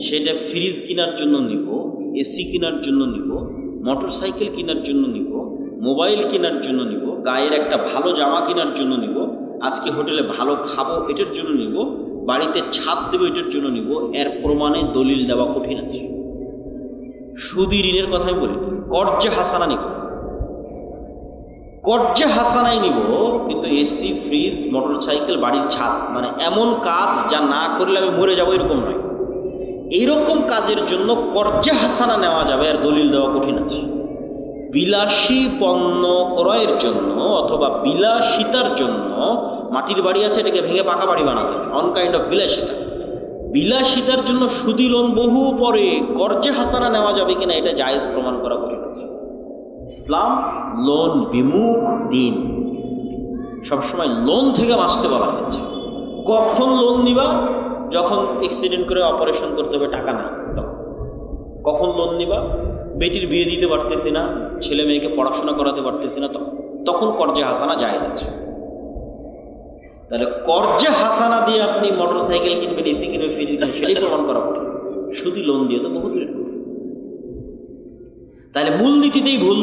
সেটা ফ্রিজ কেনার জন্য নিব, এসি কেনার জন্য নিব, মোটর সাইকেল কেনার জন্য নিব, মোবাইল কেনার জন্য নিব, গায়ের একটা ভালো জামা কেনার জন্য নিব, আজকে হোটেলে ভালো খাবো এটার জন্য নিব, বাড়িতে ছাদ দেবো এটার জন্য নিব। এর প্রমাণে দলিল দেওয়া কঠিন আছে। সুদি ঋণের কথাই বলি, কর্জে হাসানা নিব, কর্জে হাসানাই নিব, কিন্তু এসি, ফ্রিজ, মোটর সাইকেল, বাড়ির ছাদ, মানে এমন কাজ যা না করলে আমি মরে যাবো এরকম নয়। এইরকম কাজের জন্য কর্জে হাসানা নেওয়া যাবে, আর দলিল দেওয়া কঠিন আছে। বিলাসী পণ্য ক্রয়ের জন্য অথবা বিলাসিতার জন্য, মাটির বাড়ি আছে এটাকে ভেঙে পাকা বাড়ি বানাতে হবে, অন কাইন্ড অফ বিলাসিতা। বিলাসিতার জন্য সুদি লোন বহু পরে, কর্জে হাসানা নেওয়া যাবে কিনা এটা জায়েজ প্রমাণ করা কঠিন আছে। ইসলাম লোন বিমুখ দিন, সবসময় লোন থেকে বাঁচতে বলা হয়েছে। কখন লোন নিবা? যখন অ্যাক্সিডেন্ট করে অপারেশন করতে হবে, টাকা নাই তখন। কখন লোন নিবা? বেটির বিয়ে দিতে পারতেছি না, ছেলে মেয়েকে পড়াশোনা করাতে পারতেছি না, তখন কর্জে হাসানা জায়েজ আছে। তাহলে কর্জে হাসানা দিয়ে আপনি মোটর সাইকেল কিনবেন, এসি কিনবেন, ফ্রিজ কিনবেন, সেটাই প্রমাণ করা কঠিন। শুধু লোন দিয়ে তো বহু দূরের কথা। তাহলে মূল নীতিতেই ভুল।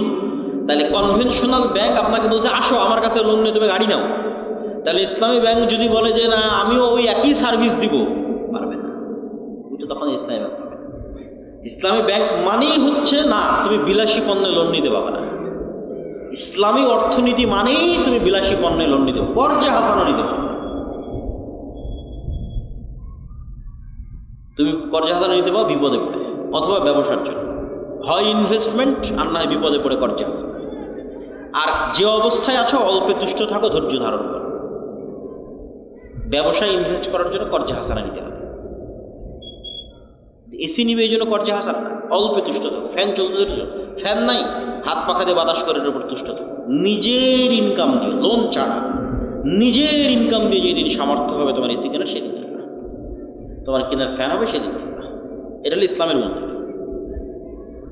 তাহলে কনভেনশনাল ব্যাংক আপনাকে বলছে আসো আমার কাছে লোন নিয়ে তুমি গাড়ি নাও, তাহলে ইসলামী ব্যাংক যদি বলে যে না আমিও ওই একই সার্ভিস দিব, পারবে না, কিন্তু তখন ইসলামী ব্যাংক পাবে। ইসলামী ব্যাংক মানেই হচ্ছে না তুমি বিলাসী পণ্যে লোন নিতে পারবে না। ইসলামী অর্থনীতি মানেই তুমি বিলাসী পণ্যে লোন নিতে পারো, কর্জে হাসানো নিতে পারো। তুমি কর্জে হাসানো নিতে পারো বিপদে পড়ে, অথবা ব্যবসার জন্য, হয় ইনভেস্টমেন্ট আর না হয় বিপদে পড়ে কর্জে হাসানো। আর যে অবস্থায় আছো অল্পে তুষ্ট থাকো, ধৈর্য ধারণ করো। ব্যবসায় ইনভেস্ট করার জন্য কর্জে হাসানা নিতে হবে। এসি নিবে এই জন্য কর্জে হাসানা না, অল্পে তুষ্ট থাকো। ফ্যান চলতে ফ্যান নাই, হাত পাখা দিয়ে বাতাস করে এর উপর তুষ্ট থাকো। নিজের ইনকাম দিয়ে, লোন ছাড়া নিজের ইনকাম দিয়ে যেদিন সামর্থ্য হবে তোমার এসি কেনার, সেদিন কিনবা। তোমার কেনার ফ্যান হবে সেদিন কিনবা। এটা হলো ইসলামের মধ্যে।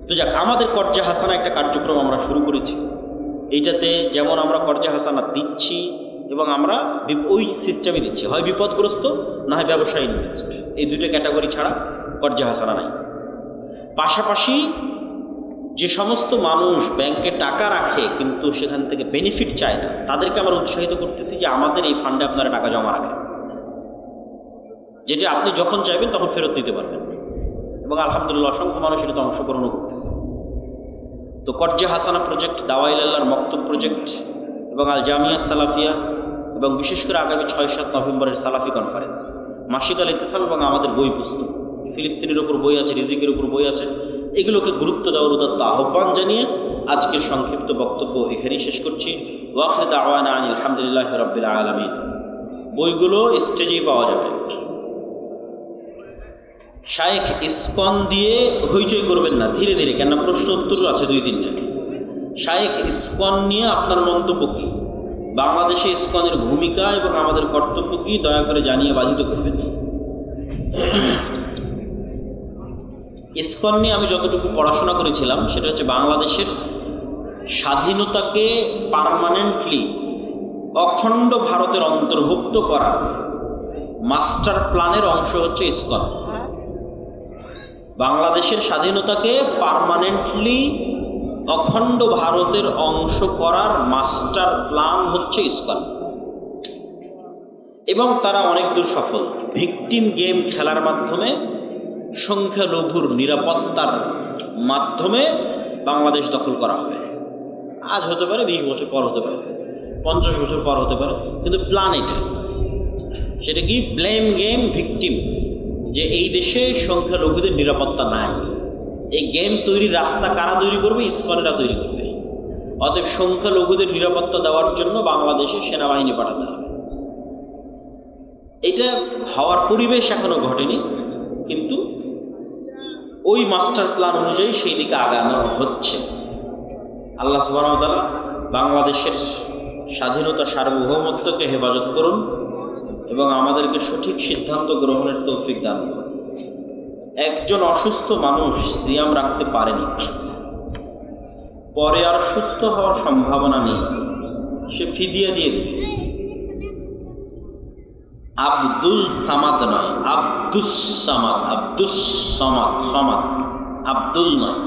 তো যাক, আমাদের কর্জে হাসানা একটা কার্যক্রম আমরা শুরু করেছি। এইটাতে যেমন আমরা কর্জে হাসানা দিচ্ছি, এবং আমরা ওই সিস্টেমে দিচ্ছি, হয় বিপদগ্রস্ত না হয় ব্যবসায় ইনভেস্ট, এই দুটো ক্যাটাগরি ছাড়া কর্জে হাসানা নাই। পাশাপাশি যে সমস্ত মানুষ ব্যাংকে টাকা রাখে কিন্তু সেখান থেকে বেনিফিট চায় না, তাদেরকে আমরা উৎসাহিত করতেছি যে আমাদের এই ফান্ডে আপনারা টাকা জমা রাখেন, যেটা আপনি যখন চাইবেন তখন ফেরত দিতে পারবেন। এবং আলহামদুলিল্লাহ অসংখ্য মানুষ এটাতে অংশগ্রহণও করতেছে। তো কর্জে হাসানা প্রজেক্ট, দাওয়াইল আল্লাহর মক্তব প্রজেক্ট এবং আল জামিয়া সালাফিয়া, এবং বিশেষ করে আগামী 6-7 নভেম্বরের সালাফি কনফারেন্স, মাসিক আল ইতিসাম এবং আমাদের বই পুস্তক, ফিলিস্তিনের উপর বই আছে, রিজিকের উপর বই আছে, এগুলোকে গুরুত্ব দেওয়ার উদাত্ত আহ্বান জানিয়ে আজকের সংক্ষিপ্ত বক্তব্য এখানেই শেষ করছি। ওয়াখির দাওয়ানা আলহামদুলিল্লাহি রাব্বিল আলামিন। বইগুলো স্টেজেই পাওয়া যাবে। শায়েখ ইসকন দিয়ে হইচই করবেন না, ধীরে ধীরে, কেন প্রশ্ন উত্তর আছে 2-3টা। শায়েখ ইসকন নিয়ে আপনার মন্তব্য কি, বাংলাদেশে ইসকনের ভূমিকা এবং আমাদের কর্তব্য কি, দয়া করে জানিয়ে বাধিত করবেন। ইসকন নিয়ে আমি যতটুকু পড়াশোনা করেছিলাম সেটা হচ্ছে বাংলাদেশের স্বাধীনতাকে পার্মানেন্টলি অখণ্ড ভারতের অন্তর্ভুক্ত করা মাস্টার প্ল্যানের অংশ হচ্ছে ইসকন। বাংলাদেশের স্বাধীনতাকে পার্মানেন্টলি অখণ্ড ভারতের অংশ করার মাস্টার প্ল্যান হচ্ছে ইসকন, এবং তারা অনেক দূর সফল। ভিকটিম গেম খেলার মাধ্যমে, সংখ্যালঘুর নিরাপত্তার মাধ্যমে বাংলাদেশ দখল করা হবে। আজ হতে পারে, 20 বছর পর হতে পারে, 50 বছর পর হতে পারে, কিন্তু প্ল্যান এটা। সেটা কি? ব্লেম গেম ভিকটিম, যে এই দেশে সংখ্যালঘুদের নিরাপত্তা নাই। এই গেম তৈরির রাস্তা কারা তৈরি করবে? ইসকনেরা তৈরি করবে। অতএব সংখ্যালঘুদের নিরাপত্তা দেওয়ার জন্য বাংলাদেশে সেনাবাহিনী পাঠাতে হবে। এটা হওয়ার পরিবেশ এখনো ঘটেনি, কিন্তু ওই মাস্টার প্ল্যান অনুযায়ী সেই দিকে আগানো হচ্ছে। আল্লাহ সুবহানাহু ওয়া তাআলা বাংলাদেশের স্বাধীনতা, সার্বভৌমত্বকে হেফাজত করুন এবং আমাদেরকে সঠিক সিদ্ধান্ত গ্রহণের তৌফিক দান করুন। একজন অসুস্থ মানুষ সিয়াম রাখতে পারেনি, পরে আর সুস্থ হওয়ার সম্ভাবনা নেই, সে ফিদিয়া দিয়ে দিবে। আব্দুল সামাদ নয়, আব্দুস সামাদ, আব্দুস সামাদ, সামাদ, আব্দুল নয়।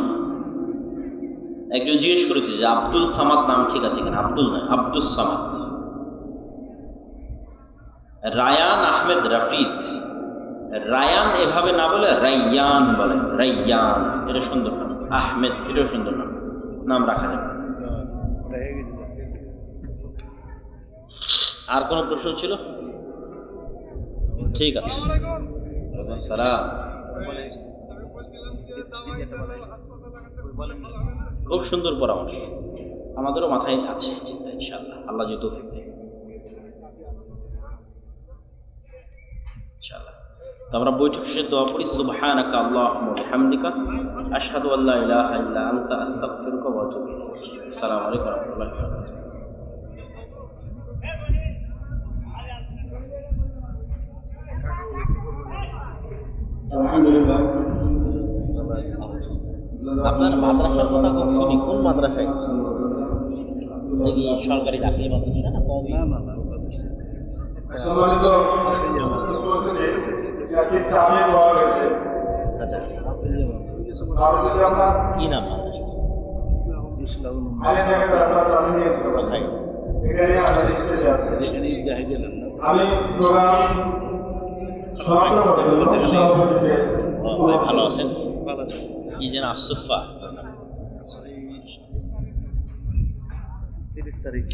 একজন জিজ্ঞেস করেছে যে আব্দুল সামাদ নাম ঠিক আছে কিনা? আব্দুল নয়, আব্দুস সামাদ। রায়ান আহমেদ রাফিদ, রায়ান এভাবে না বলে রাইয়ান বলে, রাইয়ান, এটা সুন্দর নাম। আহমেদ, এটাও সুন্দর নাম, নাম রাখা যাবে। আর কোনো প্রশ্ন ছিল? ঠিক আছে, সালাম। খুব সুন্দর পরামর্শ, আমাদেরও মাথায় আছে ইনশাআল্লাহ, আল্লাহ যদি তৌফিক দেয় ইনশাআল্লাহ। তো আমরা বৈঠক শেষে দোয়া করি, সুবহানাকা আল্লাহুম্মা ওয়া বিহামদিকা আশহাদু আল্লা ইলাহা ইল্লা আনতা আস্তাগফিরুকা ওয়া আতুবু ইলাইক। আসসালামু আলাইকুম ওয়া রাহমাতুল্লাহি ওয়া বারাকাতুহু। আলহামদুলিল্লাহ। আপনার মাদ্রাসার কথা খুব শুনি, কোন মাদ্রাসায়? সরকারি চাকরি মাদ্রাসা না? সম্মানিত চাকরি পাওয়া গেছে। কি নাম মাদ্রাসা? কোথায়? আমি প্রোগ্রাম ভালো আছেন? কি যেন আফসুফা 30 তারিখ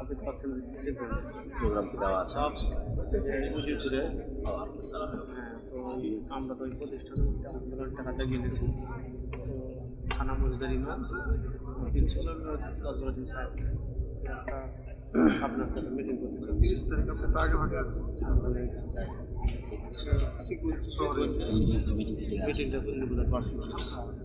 আপনি পাচ্ছেন প্রোগ্রাম কি দেওয়া আছে? উজিরপুরে। সালাম। হ্যাঁ, তো আমরা তো ওই প্রতিষ্ঠানের মধ্যে আন্দোলন টাকাটা গেলেছি, তো থানা মজুদারি না প্রিন্সিপাল 10-12 দিন স্যার একটা আপনার সাথে মিটিং করতে 30 তারিখ আপনি তো আগে ভাগে মিটিং মিটিংটা করলে বোধ হয় পারছি